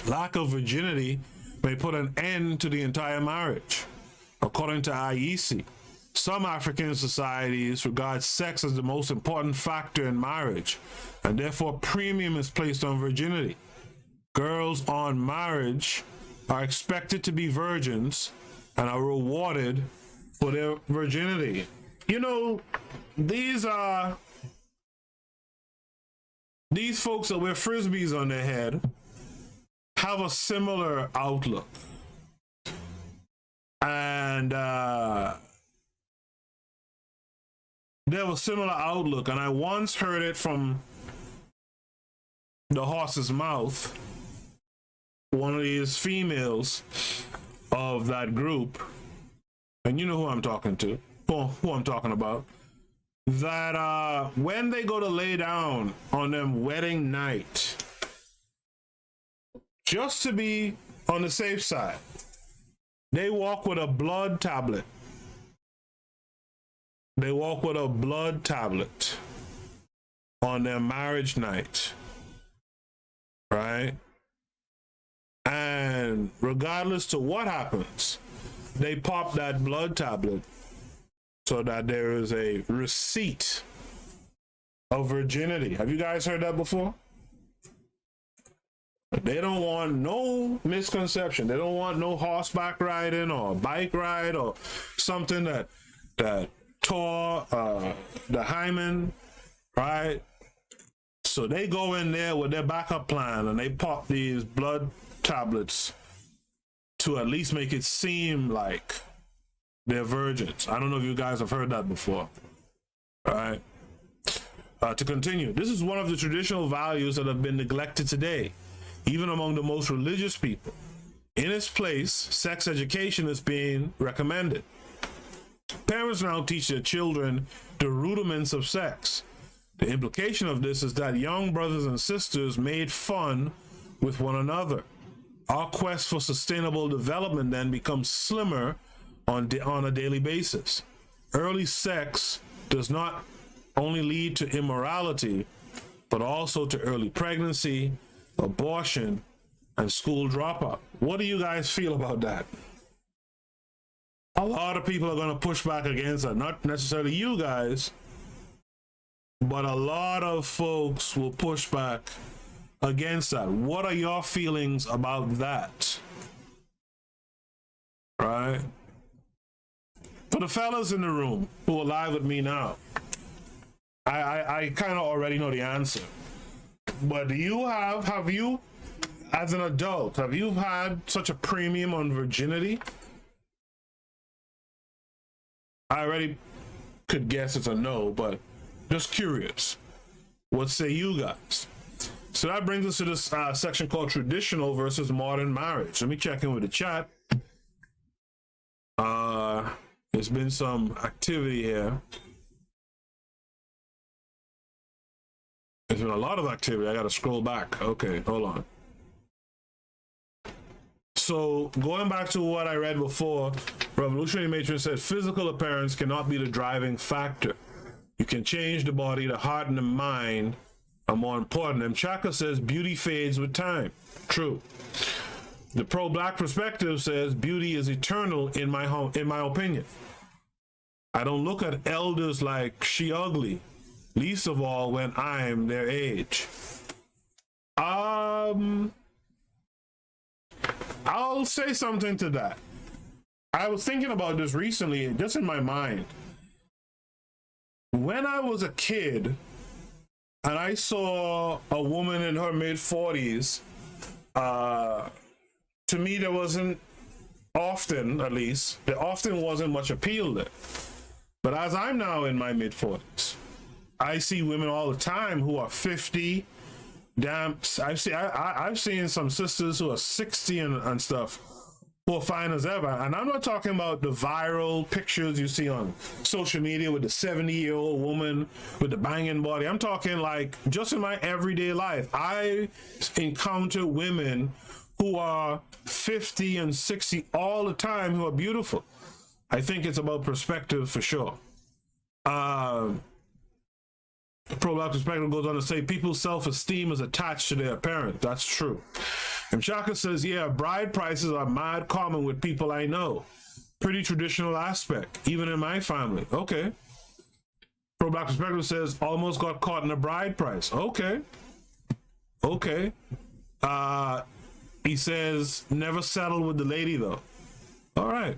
Lack of virginity may put an end to the entire marriage. According to IEC, some African societies regard sex as the most important factor in marriage, and therefore premium is placed on virginity. Girls on marriage are expected to be virgins and are rewarded for their virginity. You know, these folks that wear frisbees on their head have a similar outlook. And they have a similar outlook, and I once heard it from the horse's mouth, one of these females of that group, and you know who I'm talking to, who I'm talking about, that when they go to lay down on them wedding night, just to be on the safe side, they walk with a blood tablet. They walk with a blood tablet on their marriage night, right? And regardless to what happens, they pop that blood tablet so that there is a receipt of virginity. Have you guys heard that before? They don't want no misconception. They don't want no horseback riding or bike ride or something that tore the hymen, right? So they go in there with their backup plan and they pop these blood tablets to at least make it seem like they're virgins. I don't know if you guys have heard that before. All right. To continue, this is one of the traditional values that have been neglected today, even among the most religious people. In its place, sex education is being recommended. Parents now teach their children the rudiments of sex. The implication of this is that young brothers and sisters made fun with one another. Our quest for sustainable development then becomes slimmer on a daily basis. Early sex does not only lead to immorality, but also to early pregnancy, abortion, and school dropout. What do you guys feel about that? a lot of people are going to push back against that. Not necessarily you guys, but a lot of folks will push back against that. What are your feelings about that? Right? For the fellas in the room who are live with me now, I kind of already know the answer. But do you have you, as an adult, have you had such a premium on virginity? I already could guess it's a no, but just curious. What say you guys? So that brings us to this section called traditional versus modern marriage. Let me check in with the chat. There's been some activity here. There's been a lot of activity. I gotta scroll back. Okay, hold on. So going back to what I read before, Revolutionary Matron said physical appearance cannot be the driving factor. You can change the body, the heart, and the mind are more important. Mchaka says beauty fades with time. True. The pro-black perspective says beauty is eternal in my opinion. I don't look at elders like she ugly, least of all when I'm their age. I'll say something to that. I was thinking about this recently, just in my mind. When I was a kid and I saw a woman in her mid-40s, to me there wasn't often, at least, there often wasn't much appeal there. But as I'm now in my mid-40s, I see women all the time who are 50. Damn, I've seen some sisters who are 60 and stuff who are fine as ever. And I'm not talking about the viral pictures you see on social media with the 70-year-old woman with the banging body. I'm talking like just in my everyday life. I encounter women who are 50 and 60 all the time who are beautiful. I think it's about perspective for sure. Pro-black perspective goes on to say people's self-esteem is attached to their appearance. That's true. And Shaka says, yeah, bride prices are mad common with people I know. Pretty traditional aspect, even in my family. Okay. Pro-black perspective says almost got caught in a bride price. Okay. Okay. He says never settled with the lady though. All right.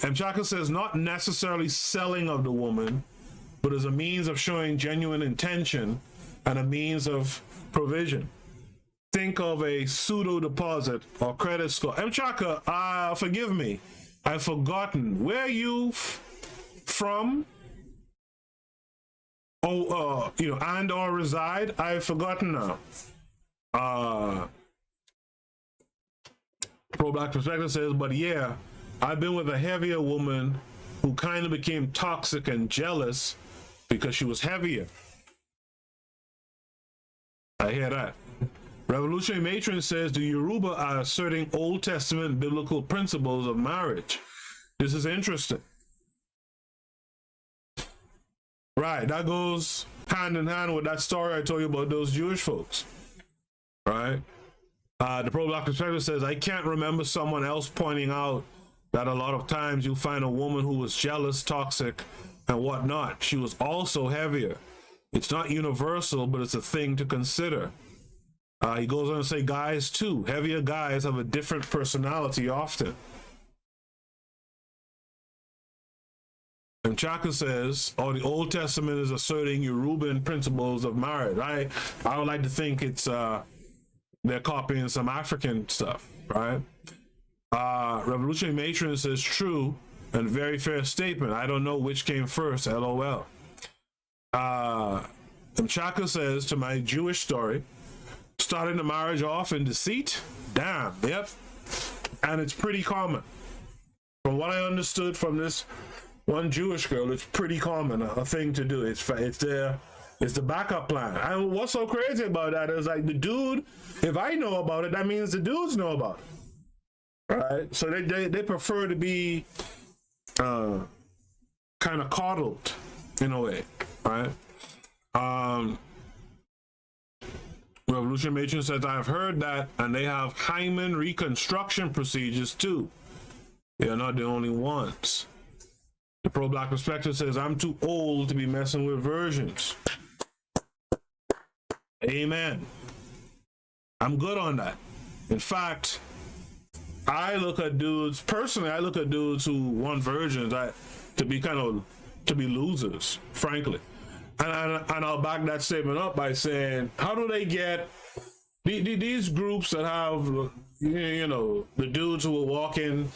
And Shaka says not necessarily selling of the woman, but as a means of showing genuine intention and a means of provision. Think of a pseudo deposit or credit score. Mchaka, forgive me, I've forgotten. Where are you from? Oh, and or reside? I've forgotten now. Pro-black perspective says, but yeah, I've been with a heavier woman who kind of became toxic and jealous because she was heavier. I hear that. Revolutionary Matron says the Yoruba are asserting Old Testament biblical principles of marriage. This is interesting. Right, that goes hand in hand with that story I told you about those Jewish folks. Right? The pro-black perspective says, I can't remember someone else pointing out that a lot of times you find a woman who was jealous, toxic, and whatnot. She was also heavier. It's not universal, but it's a thing to consider. He goes on to say guys too. Heavier guys have a different personality often. And Chaka says, the Old Testament is asserting Yoruban principles of marriage. I would like to think it's they're copying some African stuff, right? Revolutionary Matron says true and very fair statement. I don't know which came first, LOL. And Chaka says, to my Jewish story, starting the marriage off in deceit? Damn, yep. And it's pretty common. From what I understood from this one Jewish girl, it's pretty common, a thing to do. It's the backup plan. And what's so crazy about that is like the dude, if I know about it, that means the dudes know about it. Right? So they prefer to be kind of coddled in a way, right? Revolution Matron says, I've heard that, and they have hymen reconstruction procedures too. They're not the only ones. The Pro-Black Perspective says, I'm too old to be messing with virgins. Amen. I'm good on that. In fact, I look at dudes, personally, I look at dudes who want virgins to be losers, frankly. And I'll back that statement up by saying, how do they get these groups that have, the dudes who will walk in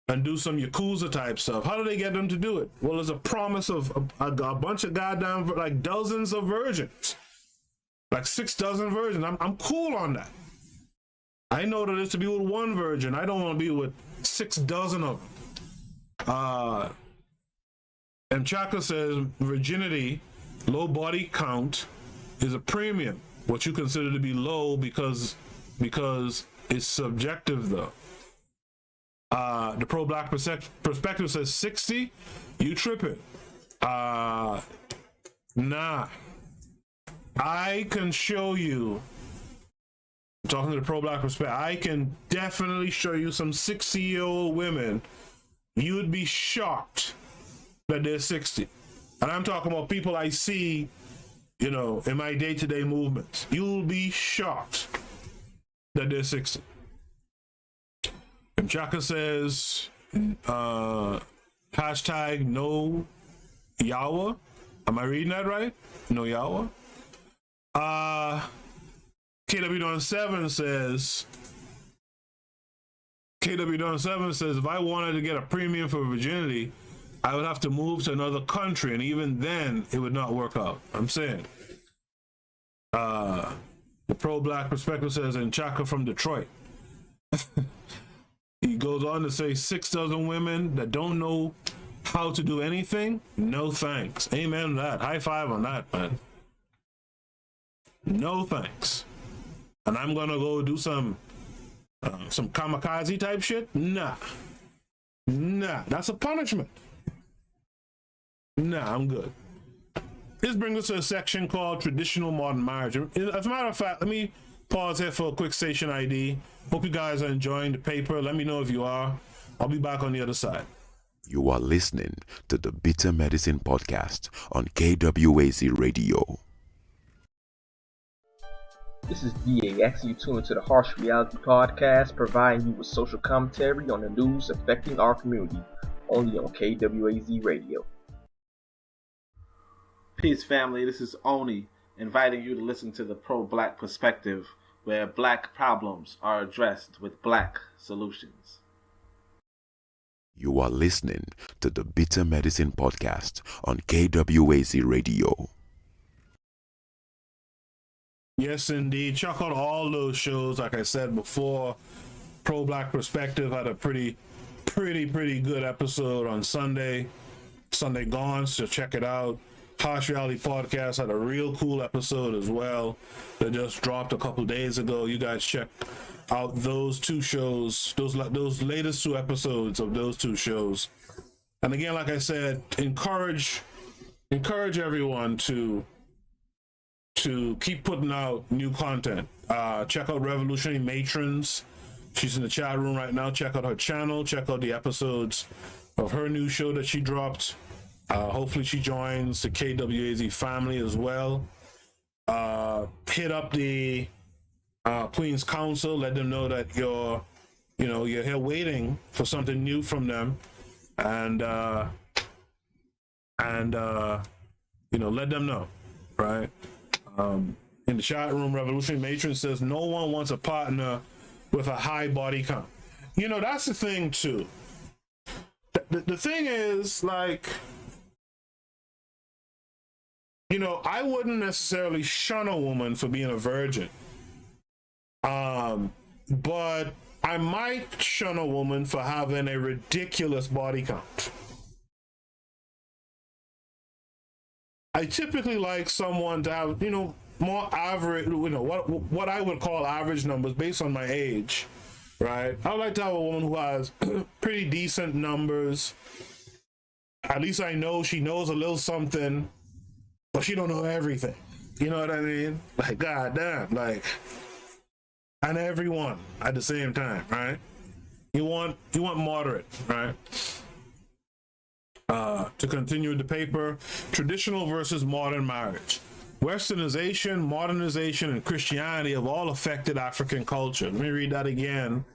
and do some Yakuza type stuff, how do they get them to do it? Well, there's a promise of a bunch of goddamn, like dozens of virgins. Like 6 dozen virgins. I'm cool on that. I know that it's to be with one virgin. I don't want to be with 6 dozen of them. And Chaka says, virginity, low body count, is a premium. What you consider to be low because it's subjective, though. The Pro-Black Perspective says 60. You tripping? Nah. I can show you. I'm talking to the Pro-Black Perspective. I can definitely show you some 60-year-old women. You'd be shocked that they're 60. And I'm talking about people I see, in my day-to-day movements. You'll be shocked that they're 60. And Chaka says, hashtag no yawa. Am I reading that right? No yawa. KW7 says, if I wanted to get a premium for virginity, I would have to move to another country, and even then it would not work out. I'm saying. The Pro-Black Perspective says, and Chaka from Detroit. He goes on to say 6 dozen women that don't know how to do anything. No thanks. Amen to that. High five on that, man. No thanks. And I'm gonna go do some kamikaze type shit? Nah, that's a punishment. Nah, I'm good. This brings us to a section called Traditional Modern Marriage. As a matter of fact, let me pause here for a quick station ID. Hope you guys are enjoying the paper. Let me know if you are. I'll be back on the other side. You are listening to the Bitter Medicine Podcast on KWAZ Radio. This is DAX. You tune into the Harsh Reality Podcast, providing you with social commentary on the news affecting our community, only on KWAZ Radio. Peace, family. This is Oni, inviting you to listen to the Pro-Black Perspective, where black problems are addressed with black solutions. You are listening to the Bitter Medicine Podcast on KWAZ Radio. Yes, indeed. Check out all those shows. Like I said before, Pro-Black Perspective had a pretty good episode on Sunday gone, so check it out. Harsh Reality Podcast had a real cool episode as well that just dropped a couple days ago. You guys check out those 2 shows, those latest 2 episodes of those 2 shows. And again, like I said, encourage everyone to keep putting out new content. Check out Revolutionary Matrons. She's in the chat room right now. Check out her channel. Check out the episodes of her new show that she dropped. Hopefully she joins the KWAZ family as well. Hit up the Queen's Council. Let them know that you're here waiting for something new from them, and let them know, right? In the chat room, Revolutionary Matron says no one wants a partner with a high body count. That's the thing too. The thing is, like, I wouldn't necessarily shun a woman for being a virgin. But I might shun a woman for having a ridiculous body count. I typically like someone to have, more average, what I would call average numbers based on my age, right? I would like to have a woman who has pretty decent numbers. At least I know she knows a little something, but she don't know everything. You know what I mean? Like, goddamn, like, and everyone at the same time, right? You want moderate, right? To continue the paper, traditional versus modern marriage. Westernization, modernization, and Christianity have all affected African culture. Let me read that again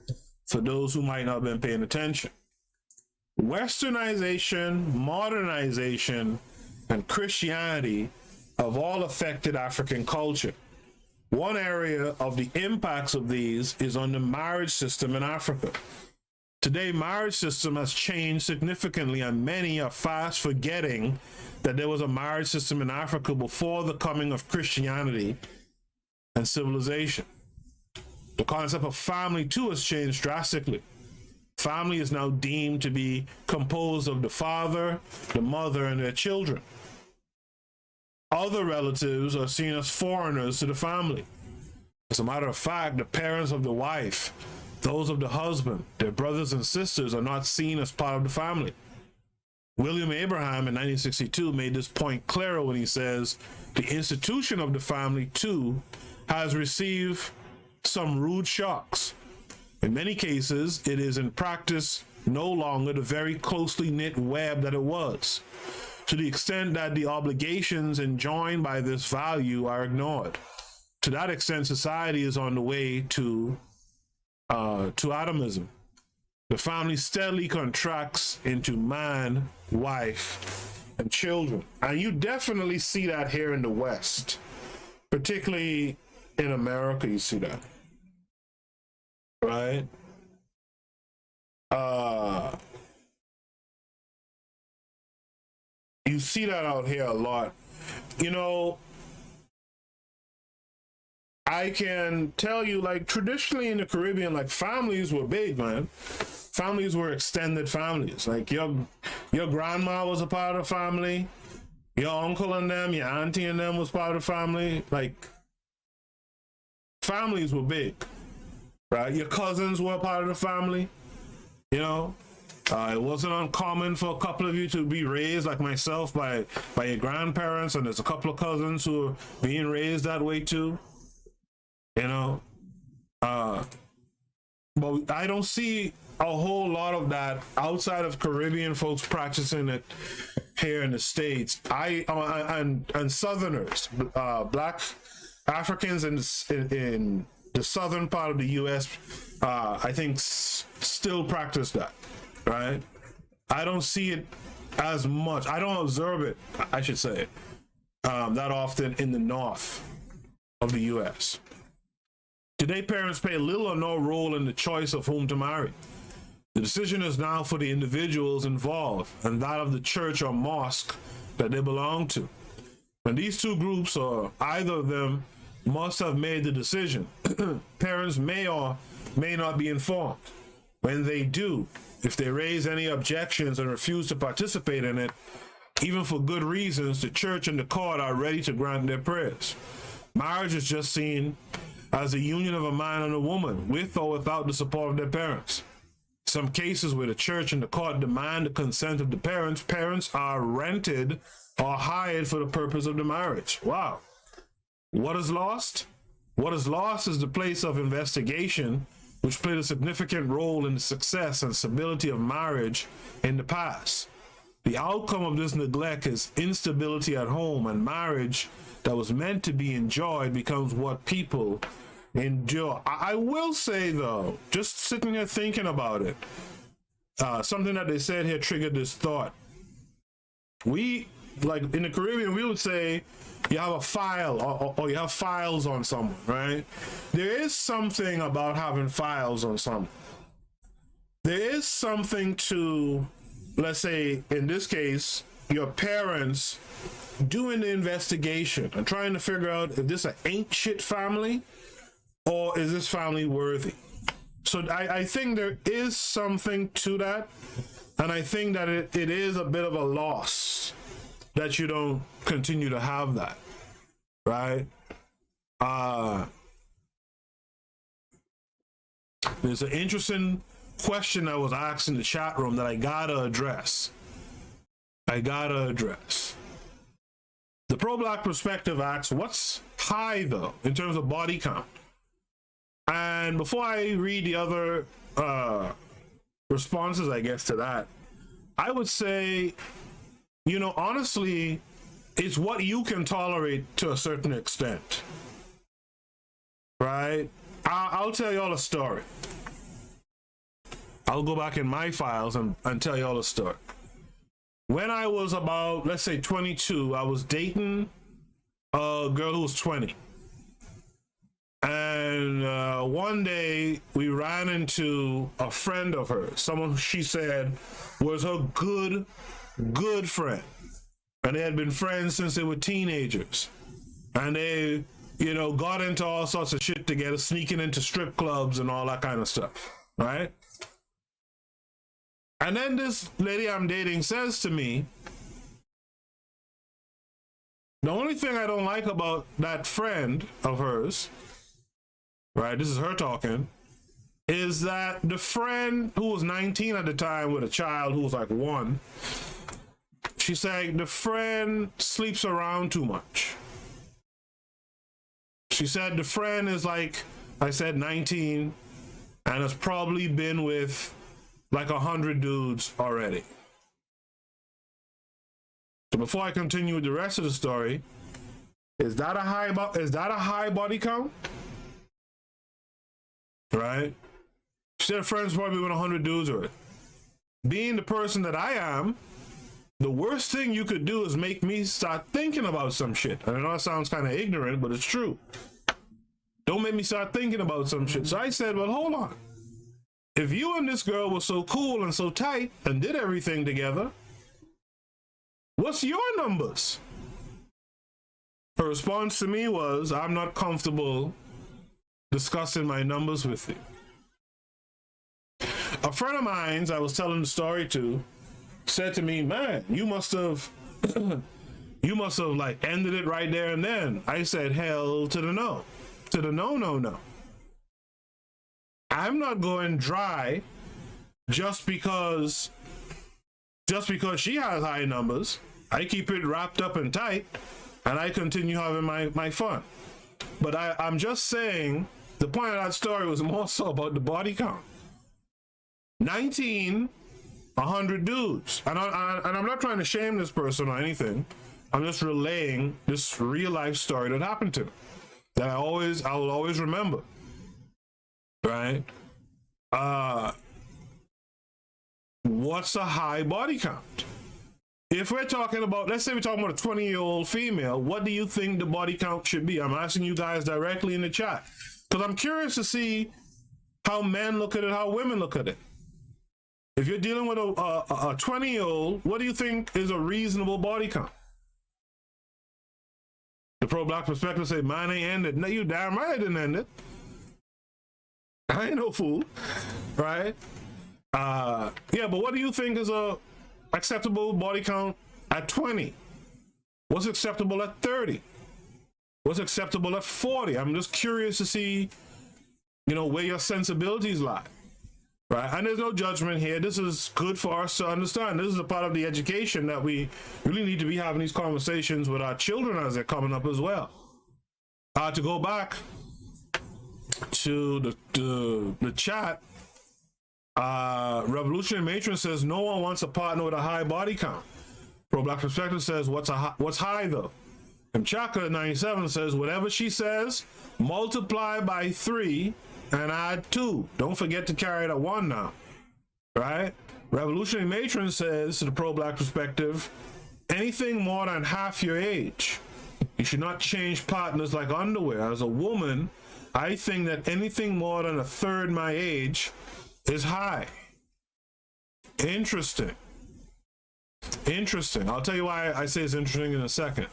for those who might not have been paying attention. Westernization, modernization, and Christianity have all affected African culture. One area of the impacts of these is on the marriage system in Africa. Today, marriage system has changed significantly, and many are fast forgetting that there was a marriage system in Africa before the coming of Christianity and civilization. The concept of family, too, has changed drastically. Family is now deemed to be composed of the father, the mother, and their children. Other relatives are seen as foreigners to the family. As a matter of fact, the parents of the wife, those of the husband, their brothers and sisters are not seen as part of the family. William Abraham in 1962 made this point clearer when he says, the institution of the family, too, has received some rude shocks. In many cases, it is in practice no longer the very closely knit web that it was, to the extent that the obligations enjoined by this value are ignored. To that extent, society is on the way to atomism. The family steadily contracts into man, wife, and children. And you definitely see that here in the West, particularly in America, you see that, right? You see that out here a lot. You know, I can tell you, like, traditionally in the Caribbean, like, families were big, man. Families were extended families. Like, your grandma was a part of the family. Your uncle and them, your auntie and them was part of the family. Like, families were big, right? Your cousins were a part of the family, you know? It wasn't uncommon for a couple of you to be raised, like myself, by your grandparents, and there's a couple of cousins who are being raised that way too. You know, but I don't see a whole lot of that outside of Caribbean folks practicing it here in the States. And Southerners, Black Africans in the southern part of the U.S., I think still practice that, right? I don't see it as much. I don't observe it, I should say, that often in the north of the U.S. Today, parents play little or no role in the choice of whom to marry. The decision is now for the individuals involved and that of the church or mosque that they belong to. And these two groups, or either of them, must have made the decision. Parents may or may not be informed. When they do, if they raise any objections and refuse to participate in it, even for good reasons, the church and the court are ready to grant their prayers. Marriage is just seen as the union of a man and a woman, with or without the support of their parents. Some cases where the church and the court demand the consent of the parents, parents are rented or hired for the purpose of the marriage. Wow. What is lost? What is lost is the place of investigation, which played a significant role in the success and stability of marriage in the past. The outcome of this neglect is instability at home, and marriage that was meant to be enjoyed becomes what people endure. I will say, though, just sitting here thinking about it, something that they said here triggered this thought. We, like in the Caribbean, we would say you have a file or you have files on someone, right? There is something about having files on someone. There is something to, let's say, in this case, your parents doing the investigation and trying to figure out if this an ain't shit family or is this family worthy. So I think there is something to that, and I think that it is a bit of a loss that you don't continue to have that, right? There's an interesting question that was asked in the chat room that I gotta address. The ProBlack Perspective asks, what's high, though, in terms of body count? And before I read the other responses, I guess, to that. I would say, you know, honestly, it's what you can tolerate to a certain extent, right? I'll tell you all a story. I'll go back in my files and tell you all a story. When I was about, let's say 22, I was dating a girl who was 20. And one day we ran into a friend of hers, someone who she said was her good friend. And they had been friends since they were teenagers. And they, you know, got into all sorts of shit together, sneaking into strip clubs and all that kind of stuff, right? And then this lady I'm dating says to me, the only thing I don't like about that friend of hers, right, this is her talking, is that the friend who was 19 at the time with a child who was like 1, she said the friend sleeps around too much. She said the friend is, like I said, 19 and has probably been with like 100 dudes already. So before I continue with the rest of the story, is that a high body count? Right? She said her friend's probably with 100 dudes already. Being the person that I am, the worst thing you could do is make me start thinking about some shit. I know it sounds kind of ignorant, but it's true. Don't make me start thinking about some shit. So I said, well, hold on. If you and this girl were so cool and so tight and did everything together, what's your numbers? Her response to me was, I'm not comfortable discussing my numbers with you. A friend of mine I was telling the story to said to me, man, you must have like ended it right there and then. I said, hell to the no. To the no. I'm not going dry just because she has high numbers. I keep it wrapped up and tight and I continue having my fun. But I'm just saying the point of that story was more so about the body count. 19, 100 dudes. And I'm not trying to shame this person or anything. I'm just relaying this real life story that happened to me that I will always remember. Right? What's a high body count? If we're talking about, let's say we're talking about a 20-year-old female, what do you think the body count should be? I'm asking you guys directly in the chat because I'm curious to see how men look at it, how women look at it. If you're dealing with a 20-year-old, what do you think is a reasonable body count? The ProBlack Perspective say, mine ain't ended. No, you damn right I didn't end it. I ain't no fool, right? Yeah, but what do you think is a acceptable body count at 20? What's acceptable at 30? What's acceptable at 40? I'm just curious to see, you know, where your sensibilities lie, right? And there's no judgment here. This is good for us to understand. This is a part of the education that we really need to be having these conversations with our children as they're coming up as well. To go back to the chat, Revolutionary Matron says no one wants a partner with a high body count. ProBlack Perspective says what's high though? And Chaka 97 says whatever she says, multiply by 3 and add 2. Don't forget to carry that 1 now, right? Revolutionary Matron says to the ProBlack Perspective, anything more than half your age, you should not change partners like underwear. As a woman, I think that anything more than a third my age is high. Interesting. I'll tell you why I say it's interesting in a second.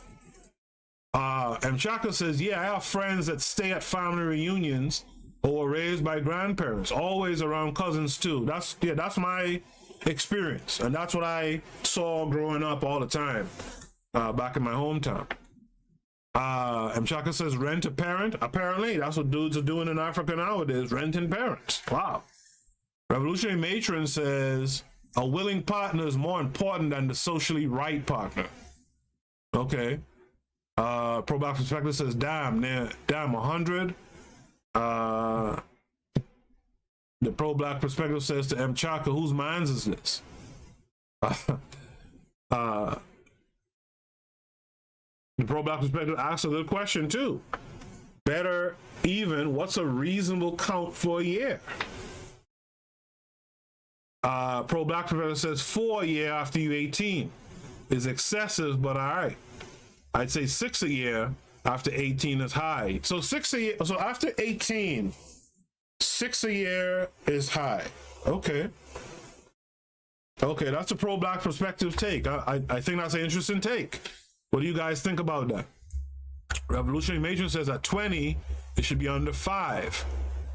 Mchaka says, yeah, I have friends that stay at family reunions or were raised by grandparents, always around cousins too. That's my experience, and that's what I saw growing up all the time back in my hometown. Mchaka says rent a parent. Apparently, that's what dudes are doing in Africa nowadays, renting parents. Wow. Revolutionary Matron says a willing partner is more important than the socially right partner. Okay. ProBlack Perspective says, damn, 100. The pro-black perspective says to M. Chaka, whose minds is this? The pro-black perspective asks a good question too. Better even, what's a reasonable count for a year? Pro-black perspective says 4 a year after you 18 is excessive, but all right. I'd say 6 a year after 18 is high. So 6 a year, so after 18, 6 a year is high. Okay. Okay, that's a pro-black perspective take. I think that's an interesting take. What do you guys think about that? Revolutionary Matron says at 20, it should be under 5.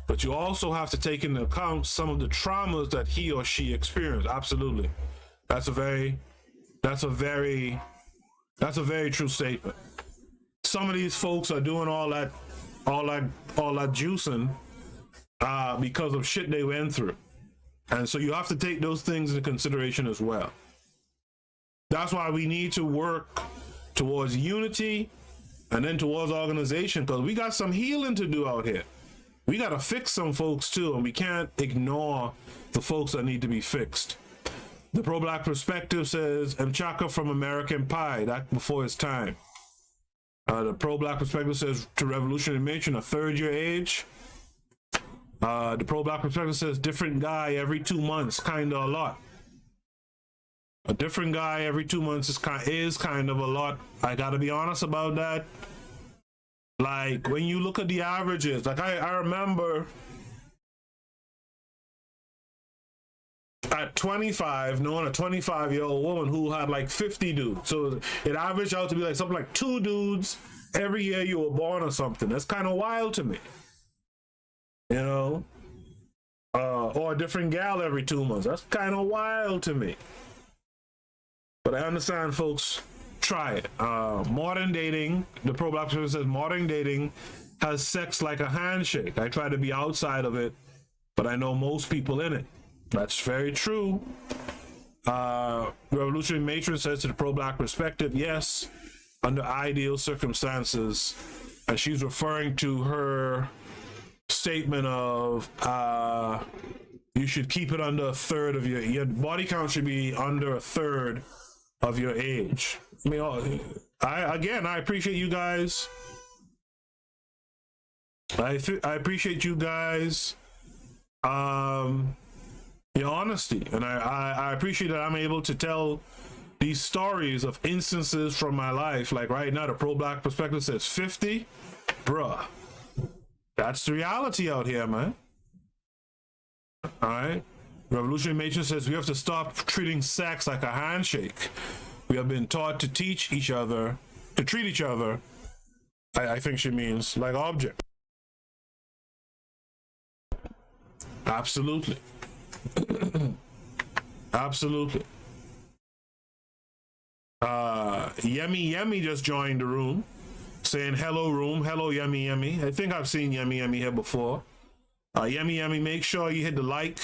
But you also have to take into account some of the traumas that he or she experienced. Absolutely. That's a very true statement. Some of these folks are doing all that juicing because of shit they went through. And so you have to take those things into consideration as well. That's why we need to work towards unity and then towards organization, because we got some healing to do out here. We got to fix some folks too, and we can't ignore the folks that need to be fixed. The pro-black perspective says, Mchaka from American Pie, that before his time. The pro-black perspective says to Revolutionary Matron, a third-year age. The pro-black perspective says different guy every 2 months, kind of a lot. A different guy every 2 months is kind of a lot. I gotta be honest about that. Like, when you look at the averages, like I remember at 25, knowing a 25-year-old woman who had like 50 dudes. So it averaged out to be like something like 2 dudes every year you were born or something. That's kind of wild to me. You know? Or a different gal every 2 months. That's kind of wild to me. But I understand, folks. Try it. Modern dating, the pro-black person says modern dating has sex like a handshake. I try to be outside of it, but I know most people in it. That's very true. Revolutionary Matron says to the pro-black perspective, yes, under ideal circumstances. And she's referring to her statement of you should keep it under a third of your body count should be under a third of your age. I mean, I appreciate you guys. I appreciate you guys, your honesty, and I appreciate that I'm able to tell these stories of instances from my life. Like right now, the pro-black perspective says 50, bruh. That's the reality out here, man. All right. Revolutionary Matron says we have to stop treating sex like a handshake. We have been taught to treat each other, I think she means, like objects. Absolutely. Absolutely. Yummy just joined the room, saying hello room, hello Yummy. I think I've seen Yummy here before. Yummy, make sure you hit the like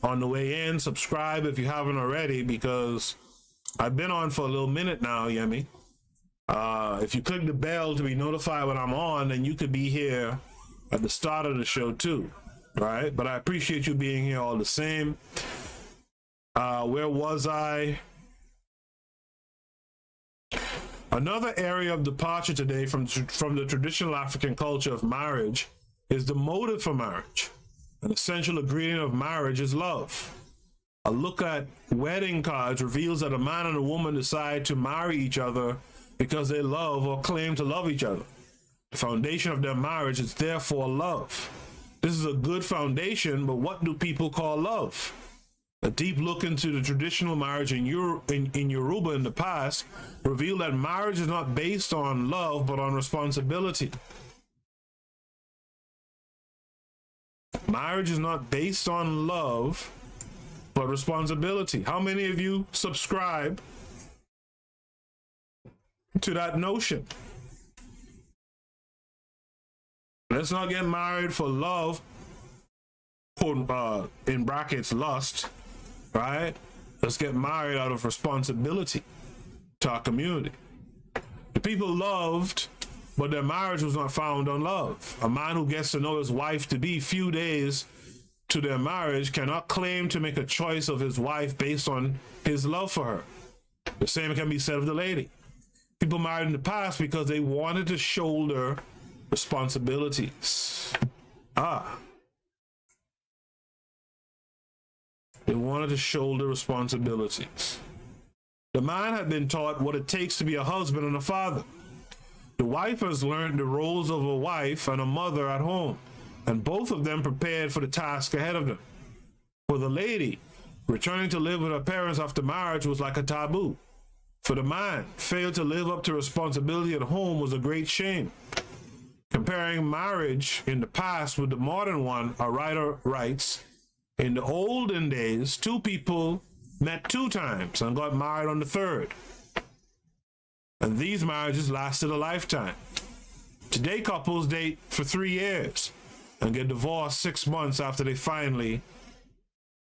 on the way in, subscribe if you haven't already, because I've been on for a little minute now, Yummy. If you click the bell to be notified when I'm on, then you could be here at the start of the show too, right? But I appreciate you being here all the same. Where was I? Another area of departure today from the traditional African culture of marriage is the motive for marriage. An essential ingredient of marriage is love. A look at wedding cards reveals that a man and a woman decide to marry each other because they love or claim to love each other. The foundation of their marriage is therefore love. This is a good foundation, but what do people call love? A deep look into the traditional marriage in Yoruba in the past revealed that marriage is not based on love, but on responsibility. Marriage is not based on love, but responsibility. How many of you subscribe to that notion? Let's not get married for love, in brackets, lust, right? Let's get married out of responsibility to our community. The people loved, but their marriage was not found on love. A man who gets to know his wife to be few days to their marriage cannot claim to make a choice of his wife based on his love for her. The same can be said of the lady. People married in the past because they wanted to shoulder responsibilities. They wanted to shoulder responsibilities. The man had been taught what it takes to be a husband and a father. The wife has learned the roles of a wife and a mother at home, and both of them prepared for the task ahead of them. For the lady, returning to live with her parents after marriage was like a taboo. For the man, failed to live up to responsibility at home was a great shame. Comparing marriage in the past with the modern one, a writer writes, in the olden days, two people met 2 times and got married on the 3rd. And these marriages lasted a lifetime. Today, couples date for 3 years and get divorced 6 months after they finally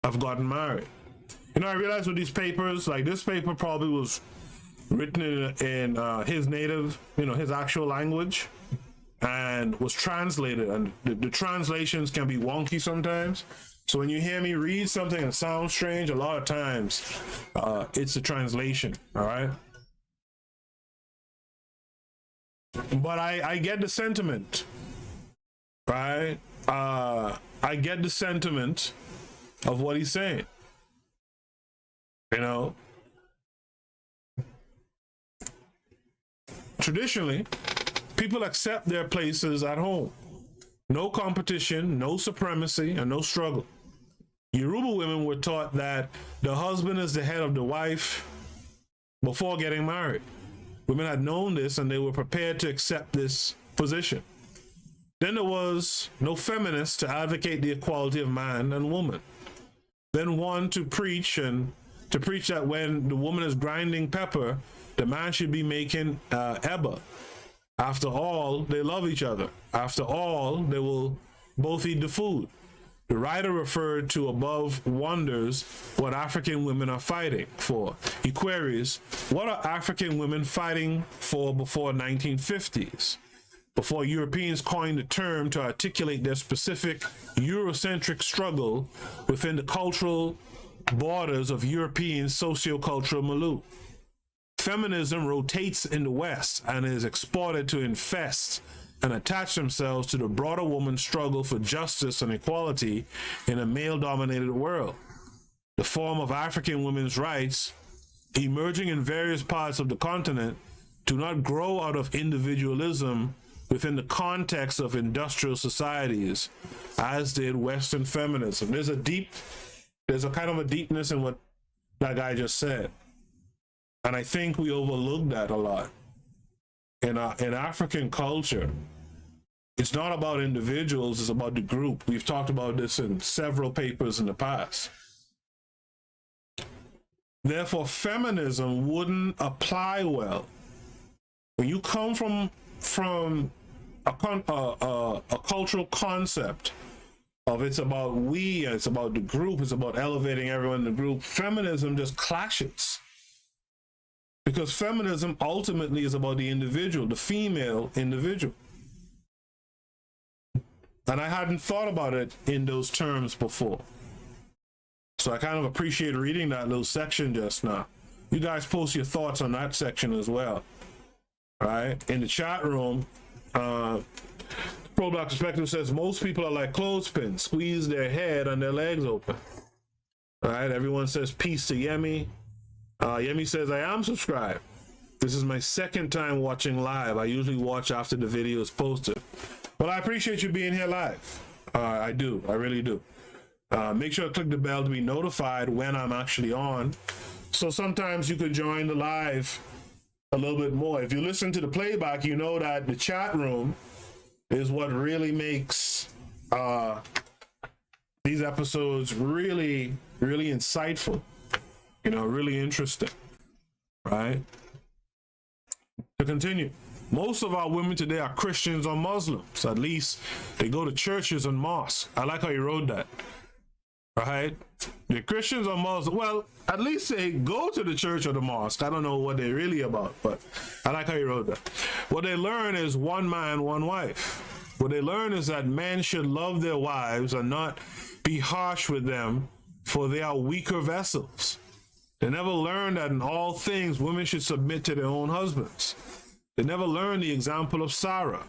have gotten married. You know, I realized with these papers, like this paper probably was written in his native, his actual language, and was translated, and the translations can be wonky sometimes. So when you hear me read something and it sounds strange, a lot of times it's a translation, all right? But I get the sentiment, right? I get the sentiment of what he's saying, Traditionally, people accept their places at home. No competition, no supremacy, and no struggle. Yoruba women were taught that the husband is the head of the wife before getting married. Women had known this and they were prepared to accept this position. Then there was no feminist to advocate the equality of man and woman. Then one to preach that when the woman is grinding pepper, the man should be making eba. After all, they love each other. After all, they will both eat the food. The writer referred to above wonders what African women are fighting for. He queries, what are African women fighting for before 1950s? Before Europeans coined the term to articulate their specific Eurocentric struggle within the cultural borders of European socio-cultural milieu. Feminism rotates in the West and is exported to infest and attach themselves to the broader woman's struggle for justice and equality in a male-dominated world. The form of African women's rights, emerging in various parts of the continent, do not grow out of individualism within the context of industrial societies, as did Western feminism. There's a kind of a deepness in what that guy just said. And I think we overlook that a lot. In African culture, it's not about individuals, it's about the group. We've talked about this in several papers in the past. Therefore, feminism wouldn't apply well. When you come from a cultural concept of it's about we, it's about the group, it's about elevating everyone in the group, feminism just clashes. Because feminism ultimately is about the individual, the female individual. And I hadn't thought about it in those terms before. So I kind of appreciate reading that little section just now. You guys post your thoughts on that section as well. All right? In the chat room, ProBlack Perspective says most people are like clothespins, squeeze their head and their legs open. All right? Everyone says peace to Yemi. Yemi says, I am subscribed. This is my second time watching live. I usually watch after the video is posted. Well, I appreciate you being here live. I do. I really do. Make sure to click the bell to be notified when I'm actually on. So sometimes you could join the live a little bit more. If you listen to the playback, you know that the chat room is what really makes these episodes really, really insightful. Really interesting, right? To continue, most of our women today are Christians or Muslims. At least they go to churches and mosques. I like how you wrote that, right? The Christians or Muslims, well, at least they go to the church or the mosque. I don't know what they're really about, but I like how you wrote that. What they learn is one man, one wife. What they learn is that men should love their wives and not be harsh with them, for they are weaker vessels. They never learned that in all things women should submit to their own husbands. They never learned the example of Sarah.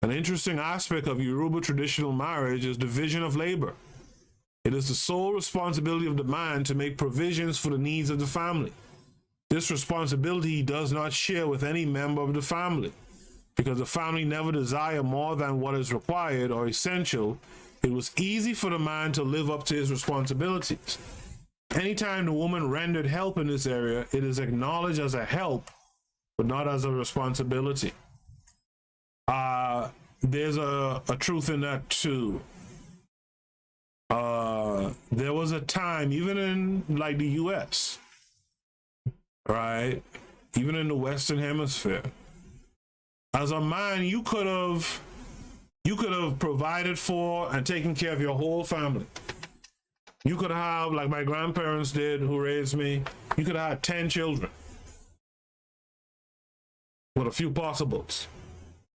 An interesting aspect of Yoruba traditional marriage is division of labor. It is the sole responsibility of the man to make provisions for the needs of the family. This responsibility he does not share with any member of the family, because the family never desire more than what is required or essential. It was easy for the man to live up to his responsibilities. Anytime the woman rendered help in this area, it is acknowledged as a help, but not as a responsibility. There's a truth in that too. There was a time, even in like the US, right? Even in the Western Hemisphere, as a man, you could have provided for and taken care of your whole family. You could have, like my grandparents did, who raised me, you could have had 10 children with a few possibles,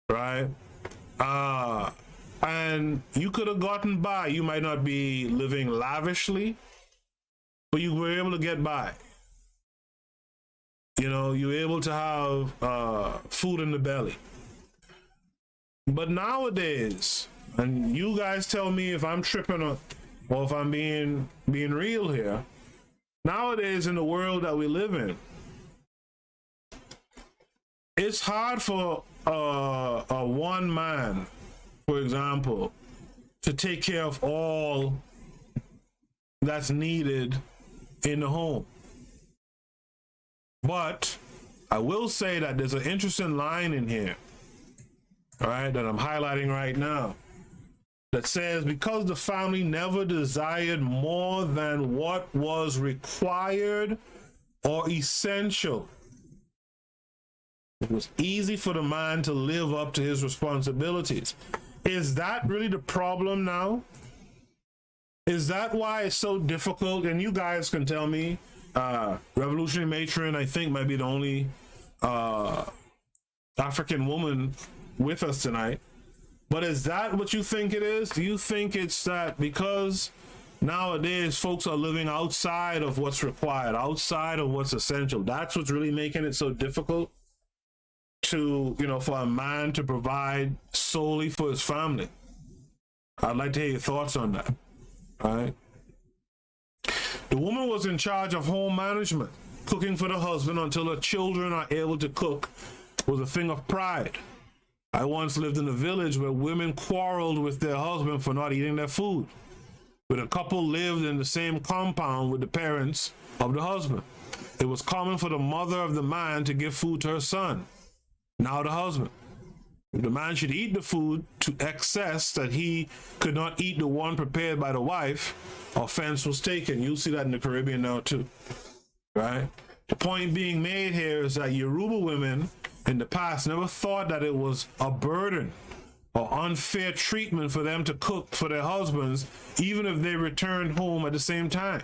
right? And you could have gotten by. You might not be living lavishly, but you were able to get by. You know, you were able to have food in the belly. But nowadays, and you guys tell me if I'm tripping or if I'm being real here, nowadays in the world that we live in, it's hard for a one man, for example, to take care of all that's needed in the home. But I will say that there's an interesting line in here, all right, that I'm highlighting right now, that says, because the family never desired more than what was required or essential, it was easy for the man to live up to his responsibilities. Is that really the problem now? Is that why it's so difficult? And you guys can tell me, Revolutionary Matron, I think, might be the only African woman with us tonight. But is that what you think it is? Do you think it's that because nowadays folks are living outside of what's required, outside of what's essential, that's what's really making it so difficult to, you know, for a man to provide solely for his family? I'd like to hear your thoughts on that. All right. The woman was in charge of home management, cooking for the husband until her children are able to cook was a thing of pride. I once lived in a village where women quarreled with their husband for not eating their food. But a couple lived in the same compound with the parents of the husband. It was common for the mother of the man to give food to her son, now the husband. If the man should eat the food to excess that he could not eat the one prepared by the wife, offense was taken. You'll see that in the Caribbean now too, right? The point being made here is that Yoruba women in the past never thought that it was a burden or unfair treatment for them to cook for their husbands, even if they returned home at the same time.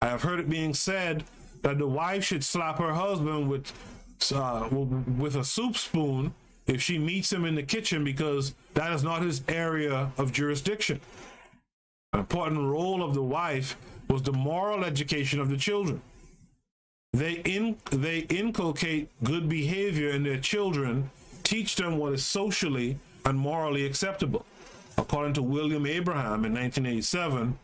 I have heard it being said that the wife should slap her husband with a soup spoon if she meets him in the kitchen, because that is not his area of jurisdiction. An important role of the wife was the moral education of the children. They inculcate good behavior in their children, teach them what is socially and morally acceptable. According to William Abraham in 1987,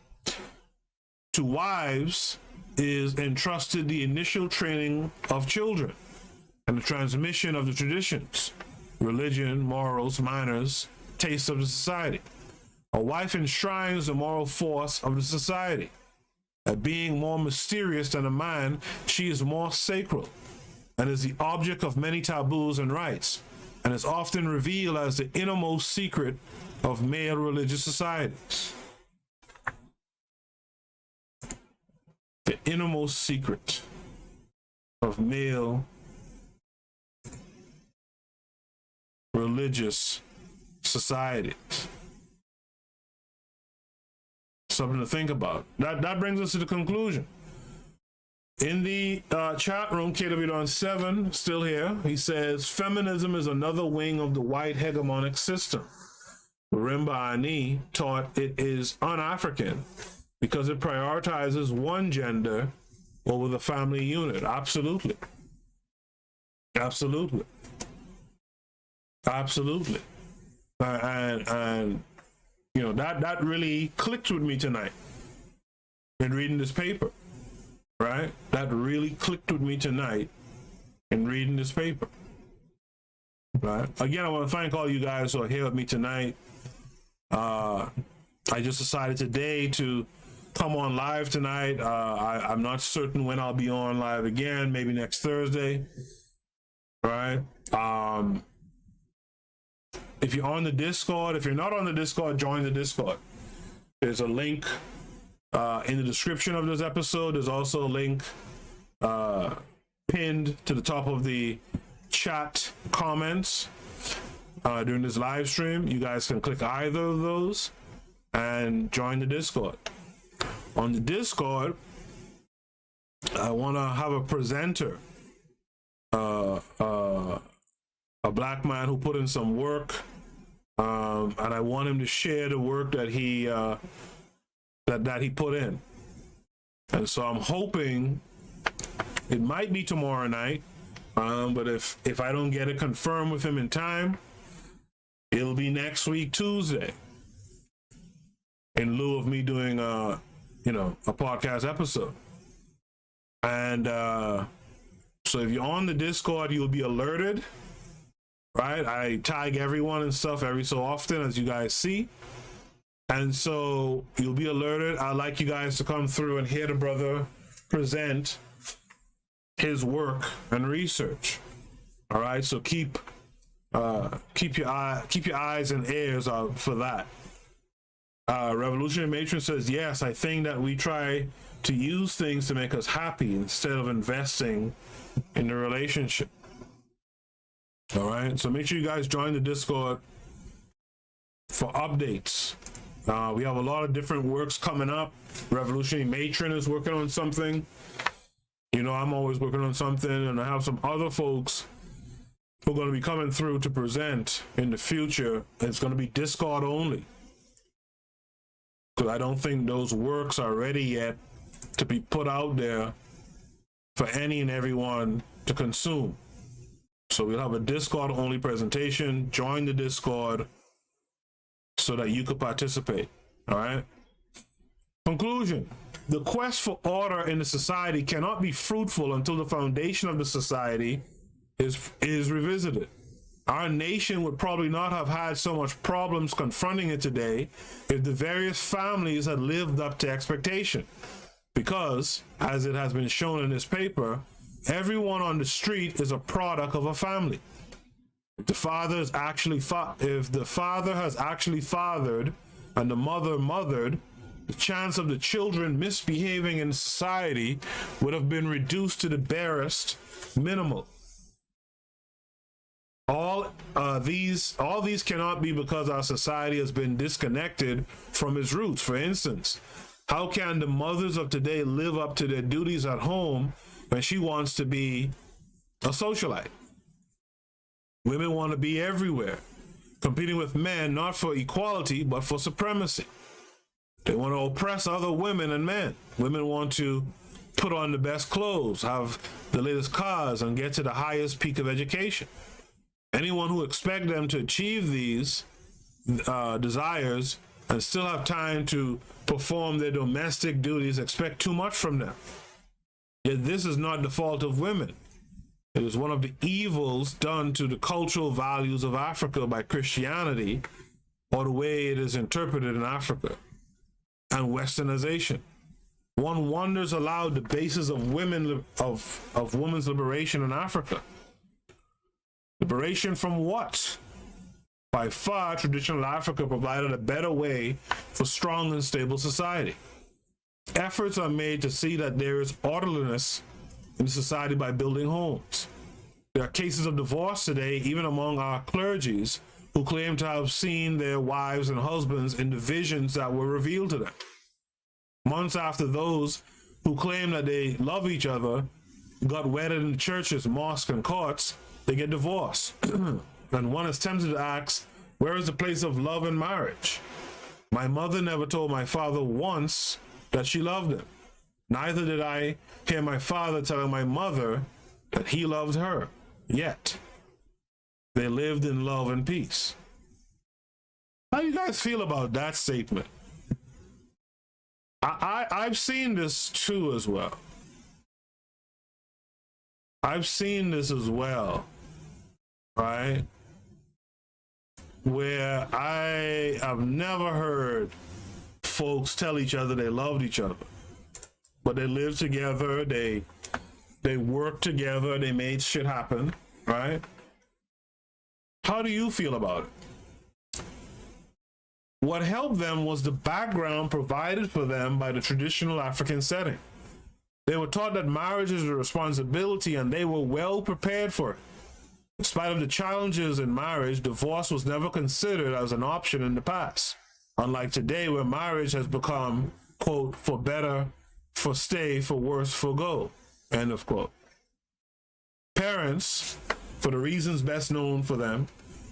to wives is entrusted the initial training of children and the transmission of the traditions, religion, morals, manners, tastes of the society. A wife enshrines the moral force of the society. At being more mysterious than a man, she is more sacred and is the object of many taboos and rites, and is often revealed as the innermost secret of male religious societies. The innermost secret of male religious societies. Something to think about. That brings us to the conclusion. In the chat room, KWAZ7 still here. He says feminism is another wing of the white hegemonic system. Marimba Ani taught it is un-African because it prioritizes one gender over the family unit. Absolutely. Absolutely. Absolutely. And you know, that really clicked with me tonight in reading this paper, right? That really clicked with me tonight in reading this paper, right? Again, I want to thank all you guys who are here with me tonight. I just decided today to come on live tonight. I'm not certain when I'll be on live again, maybe next Thursday, right? If you're on the Discord, if you're not on the Discord, join the Discord. There's a link in the description of this episode. There's also a link pinned to the top of the chat comments during this live stream. You guys can click either of those and join the Discord. On the Discord, I want to have a presenter, a black man who put in some work, and I want him to share the work that he that he put in. And so I'm hoping it might be tomorrow night, but if I don't get it confirmed with him in time, it'll be next week Tuesday, in lieu of me doing a podcast episode. And so if you're on the Discord, you'll be alerted, right? I tag everyone and stuff every so often, as you guys see. And so you'll be alerted. I'd like you guys to come through and hear the brother present his work and research. All right, so keep your eyes and ears out for that. Revolutionary Matron says, yes, I think that we try to use things to make us happy instead of investing in the relationship. All right, so make sure you guys join the Discord for updates. We have a lot of different works coming up. Revolutionary Matron is working on something. You know, I'm always working on something, and I have some other folks who are going to be coming through to present in the future. It's going to be Discord only, because I don't think those works are ready yet to be put out there for any and everyone to consume. So we'll have a Discord only presentation. Join the Discord so that you could participate. All right. Conclusion: the quest for order in the society cannot be fruitful until the foundation of the society is revisited. Our nation would probably not have had so much problems confronting it today if the various families had lived up to expectation. Because, as it has been shown in this paper, everyone on the street is a product of a family. If the father has actually fathered and the mother mothered, the chance of the children misbehaving in society would have been reduced to the barest minimal. All these cannot be because our society has been disconnected from its roots. For instance, how can the mothers of today live up to their duties at home when she wants to be a socialite? Women want to be everywhere, competing with men not for equality but for supremacy. They want to oppress other women and men. Women want to put on the best clothes, have the latest cars, and get to the highest peak of education. Anyone who expects them to achieve these desires and still have time to perform their domestic duties expect too much from them. Yet this is not the fault of women. It is one of the evils done to the cultural values of Africa by Christianity, or the way it is interpreted in Africa, and Westernization. One wonders aloud the basis of women's liberation in Africa. Liberation from what? By far, traditional Africa provided a better way for strong and stable society. Efforts are made to see that there is orderliness in society by building homes. There are cases of divorce today, even among our clergies, who claim to have seen their wives and husbands in the visions that were revealed to them. Months after those who claim that they love each other got wedded in churches, mosques, and courts, they get divorced. And one is tempted to ask, Where is the place of love in marriage? My mother never told my father once that she loved him. Neither did I hear my father telling my mother that he loved her. Yet, they lived in love and peace. How do you guys feel about that statement? I've seen this too as well. I've seen this as well, right? Where I have never heard folks tell each other they loved each other, but they lived together, they worked together, they made shit happen, right? How do you feel about it? What helped them was the background provided for them by the traditional African setting. They were taught that marriage is a responsibility and they were well prepared for it. In spite of the challenges in marriage, divorce was never considered as an option in the past. Unlike today, where marriage has become, quote, for better, for stay, for worse, for go, end of quote. Parents, for the reasons best known for them,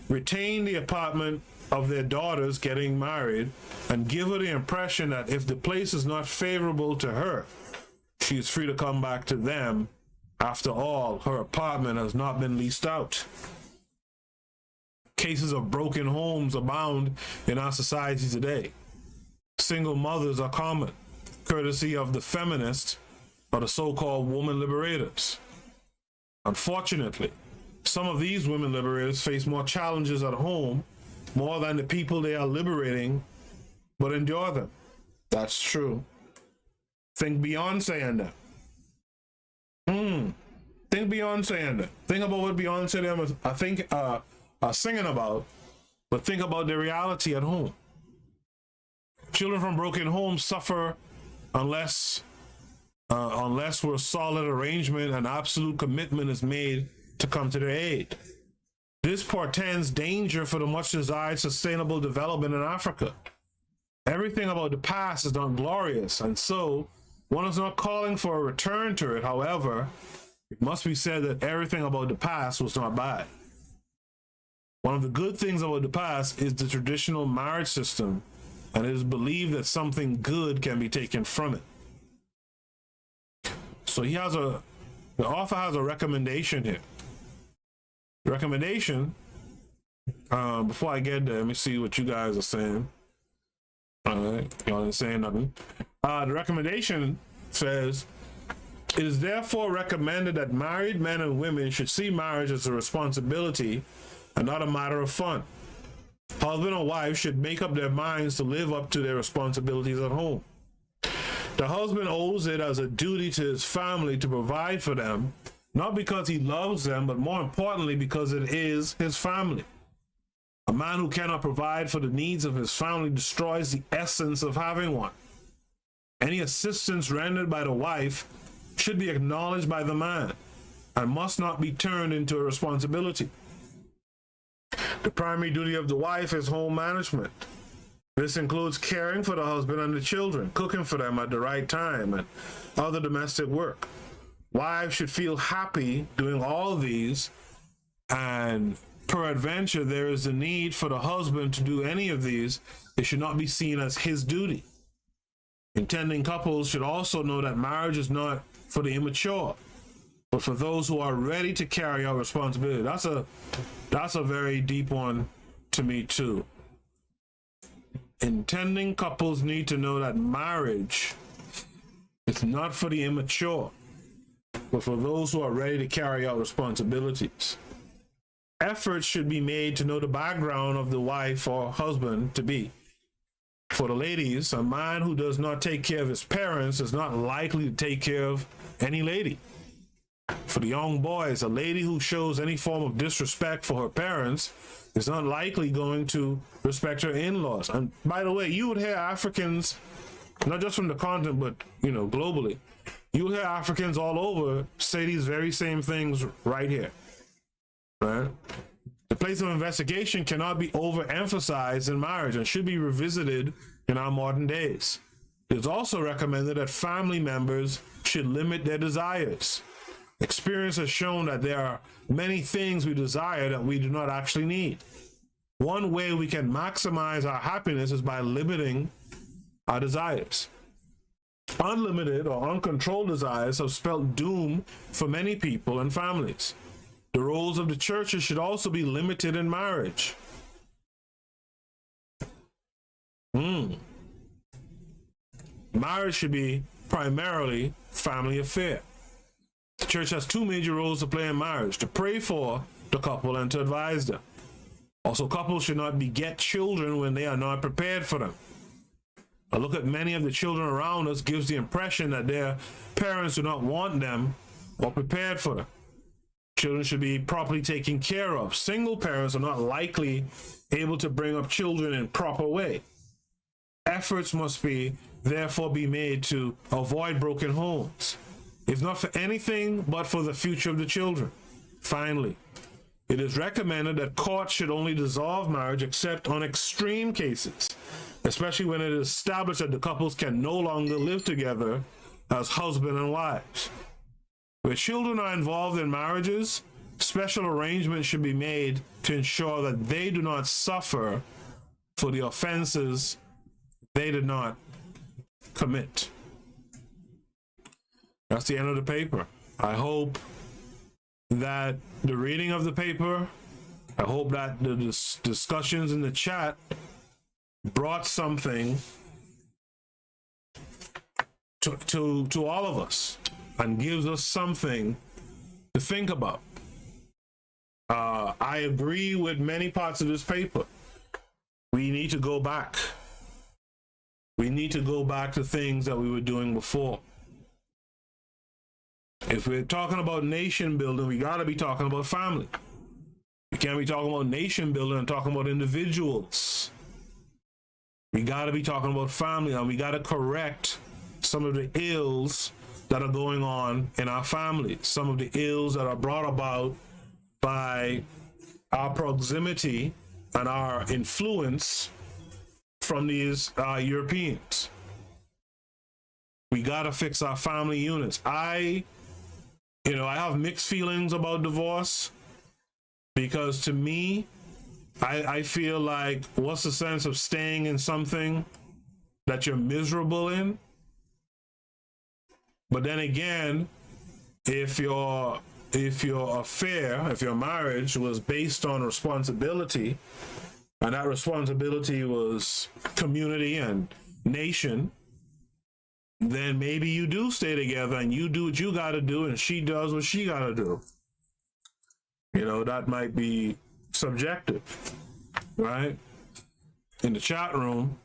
retain the apartment of their daughters getting married and give her the impression that if the place is not favorable to her, she is free to come back to them. After all, her apartment has not been leased out. Cases of broken homes abound in our society today. Single mothers are common, courtesy of the feminists or the so-called woman liberators. Unfortunately, some of these women liberators face more challenges at home, more than the people they are liberating, but endure them. That's true. Think Beyonce and them. Think Beyonce and them. Think about what Beyonce and them I think are singing about, but think about the reality at home. Children from broken homes suffer unless where solid arrangement and absolute commitment is made to come to their aid. This portends danger for the much desired sustainable development in Africa. Everything about the past is not glorious, and so one is not calling for a return to it. However, it must be said that everything about the past was not bad. One of the good things about the past is the traditional marriage system, and it is believed that something good can be taken from it. So the author has a recommendation here. The recommendation, before I get there, let me see what you guys are saying. All right, y'all ain't saying nothing. The recommendation says, it is therefore recommended that married men and women should see marriage as a responsibility and not a matter of fun. Husband and wife should make up their minds to live up to their responsibilities at home. The husband owes it as a duty to his family to provide for them, not because he loves them, but more importantly, because it is his family. A man who cannot provide for the needs of his family destroys the essence of having one. Any assistance rendered by the wife should be acknowledged by the man and must not be turned into a responsibility. The primary duty of the wife is home management. This includes caring for the husband and the children, cooking for them at the right time, and other domestic work. Wives should feel happy doing all of these, and peradventure there is a need for the husband to do any of these. It should not be seen as his duty. Intending couples should also know that marriage is not for the immature, but for those who are ready to carry out responsibility. That's a very deep one to me too. Intending couples need to know that marriage is not for the immature, but for those who are ready to carry out responsibilities. Efforts should be made to know the background of the wife or husband to be. For the ladies, a man who does not take care of his parents is not likely to take care of any lady. For the young boys, a lady who shows any form of disrespect for her parents is not likely going to respect her in-laws. And by the way, you would hear Africans, not just from the continent, but globally, you would hear Africans all over say these very same things right here. Right? The place of investigation cannot be overemphasized in marriage and should be revisited in our modern days. It is also recommended that family members should limit their desires. Experience has shown that there are many things we desire that we do not actually need. One way we can maximize our happiness is by limiting our desires. Unlimited or uncontrolled desires have spelled doom for many people and families. The roles of the churches should also be limited in marriage. Marriage should be primarily family affair. The church has two major roles to play in marriage: to pray for the couple and to advise them. Also, couples should not beget children when they are not prepared for them. A look at many of the children around us gives the impression that their parents do not want them or prepared for them. Children should be properly taken care of. Single parents are not likely able to bring up children in proper way. Efforts must therefore be made to avoid broken homes, if not for anything but for the future of the children. Finally, it is recommended that courts should only dissolve marriage except on extreme cases, especially when it is established that the couples can no longer live together as husband and wives. Where children are involved in marriages, special arrangements should be made to ensure that they do not suffer for the offenses they did not commit. That's the end of the paper. I hope that the reading of the paper, I hope that the discussions in the chat brought something to all of us and gives us something to think about. I agree with many parts of this paper. We need to go back. We need to go back to things that we were doing before. If we're talking about nation building, we got to be talking about family. We can't be talking about nation building and talking about individuals. We got to be talking about family, and we got to correct some of the ills that are going on in our families, some of the ills that are brought about by our proximity and our influence from these Europeans. We got to fix our family units. I have mixed feelings about divorce, because to me, I feel like, what's the sense of staying in something that you're miserable in? But then again, if your affair, if your marriage was based on responsibility, and that responsibility was community and nation, then maybe you do stay together and you do what you got to do and she does what she got to do. That might be subjective, right? In the chat room,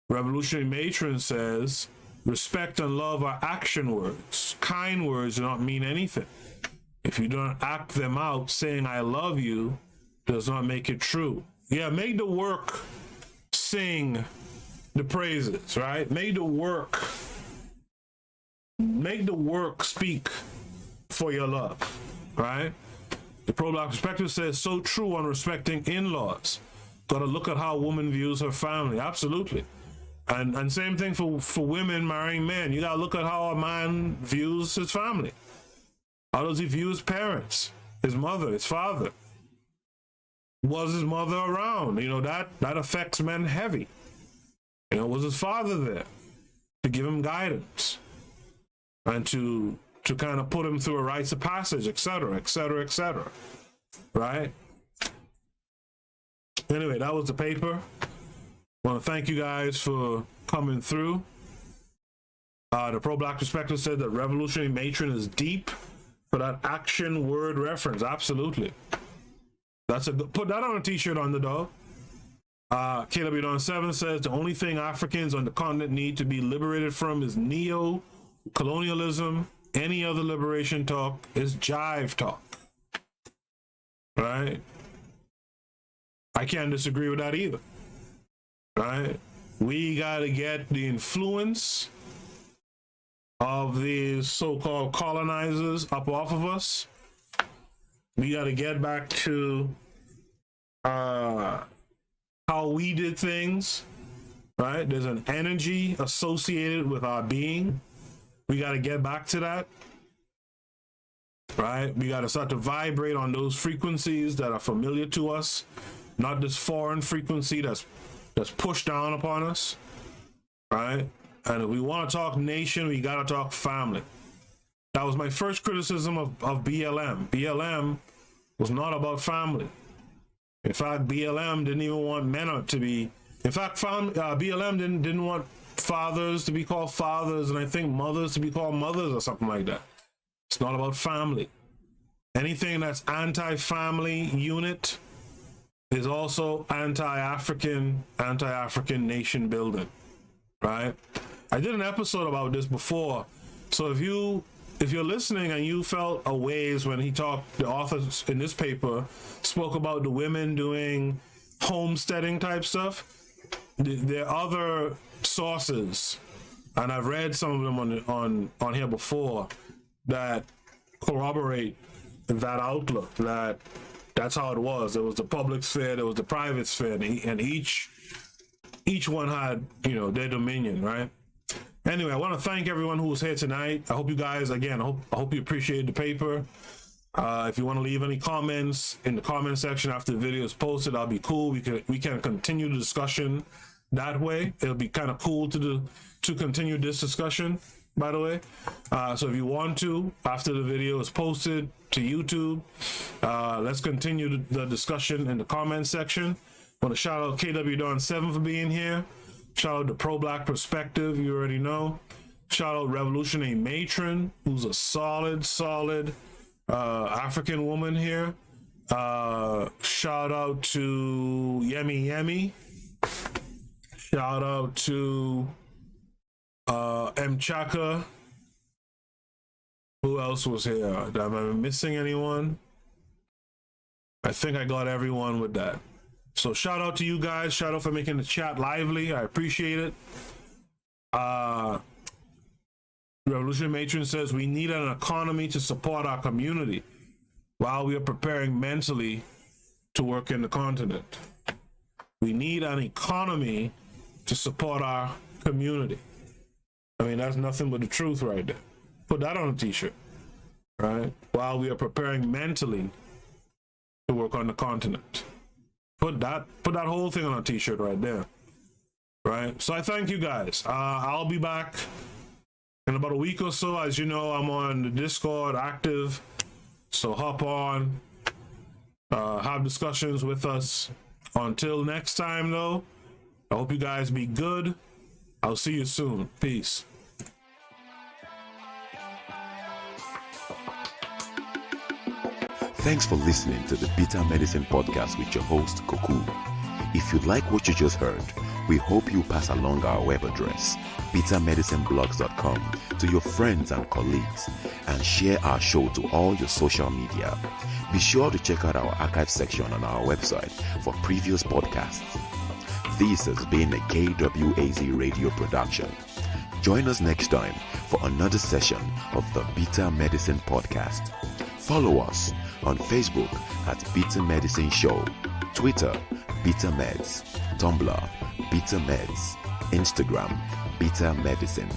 Revolutionary Matron says, respect and love are action words. Kind words do not mean anything. If you don't act them out, saying I love you does not make it true. Yeah, make the work sing the praises, right? Make the work speak for your love, right? The ProBlack Perspective says, so true on respecting in-laws. Got to look at how a woman views her family. Absolutely. And same thing for women marrying men. You got to look at how a man views his family. How does he view his parents, his mother, his father? Was his mother around? That affects men heavy. Was his father there to give him guidance and to kind of put him through a rites of passage, etc., etc., etc., right? Anyway, that was the paper. I want to thank you guys for coming through. The ProBlack Perspective said that Revolutionary Matron is deep for that action word reference. Absolutely. That's a good, put that on a t-shirt, Underdog. KWAZ 7 says the only thing Africans on the continent need to be liberated from is neo-colonialism. Any other liberation talk is jive talk. Right? I can't disagree with that either. Right? We got to get the influence of these so-called colonizers up off of us. We got to get back to how we did things, right? There's an energy associated with our being. We got to get back to that, right? We got to start to vibrate on those frequencies that are familiar to us. not this foreign frequency that's pushed down upon us, right? And if we want to talk nation, we got to talk family. That was my first criticism of BLM. BLM was not about family. In fact, BLM didn't even want men to be. In fact, BLM didn't want fathers to be called fathers, and I think mothers to be called mothers or something like that. It's not about family. Anything that's anti-family unit is also anti-African nation building, right? I did an episode about this before, so if you're listening and you felt a ways when he talked, the authors in this paper spoke about the women doing homesteading type stuff. There are other sources, and I've read some of them on here before, that corroborate that outlook, that's how it was. There was the public sphere, there was the private sphere, and each one had, their dominion, right? Anyway, I want to thank everyone who was here tonight. I hope you guys, again, I hope you appreciate the paper. If you want to leave any comments in the comment section after the video is posted, that'll be cool. We can continue the discussion that way. It'll be kind of cool to continue this discussion, by the way. So if you want to, after the video is posted to YouTube, let's continue the discussion in the comment section. I want to shout out KW Don 7 for being here. Shout out to ProBlack Perspective, you already know. Shout out Revolutionary Matron, who's a solid African woman here. Shout out to Yemi. Shout out to M Chaka. Who else was here? Am I missing anyone? I think I got everyone with that. So shout out to you guys. Shout out for making the chat lively. I appreciate it. Revolution Matron says we need an economy to support our community while we are preparing mentally to work in the continent. We need an economy to support our community. I mean, that's nothing but the truth right there. Put that on a t-shirt, right? While we are preparing mentally to work on the continent. Put that whole thing on a t-shirt right there, right? So I thank you guys. I'll be back in about a week or so. As you know, I'm on the Discord active, so hop on, have discussions with us. Until next time, though, I hope you guys be good. I'll see you soon. Peace. Thanks for listening to the Bitter Medicine Podcast with your host, Koku. If you like what you just heard, we hope you pass along our web address, bittermedicineblogs.com, to your friends and colleagues, and share our show to all your social media. Be sure to check out our archive section on our website for previous podcasts. This has been a KWAZ radio production. Join us next time for another session of the Bitter Medicine Podcast. Follow us on Facebook at Bitter Medicine Show, Twitter, Bitter Meds, Tumblr, Bitter Meds, Instagram, Bitter Medicine.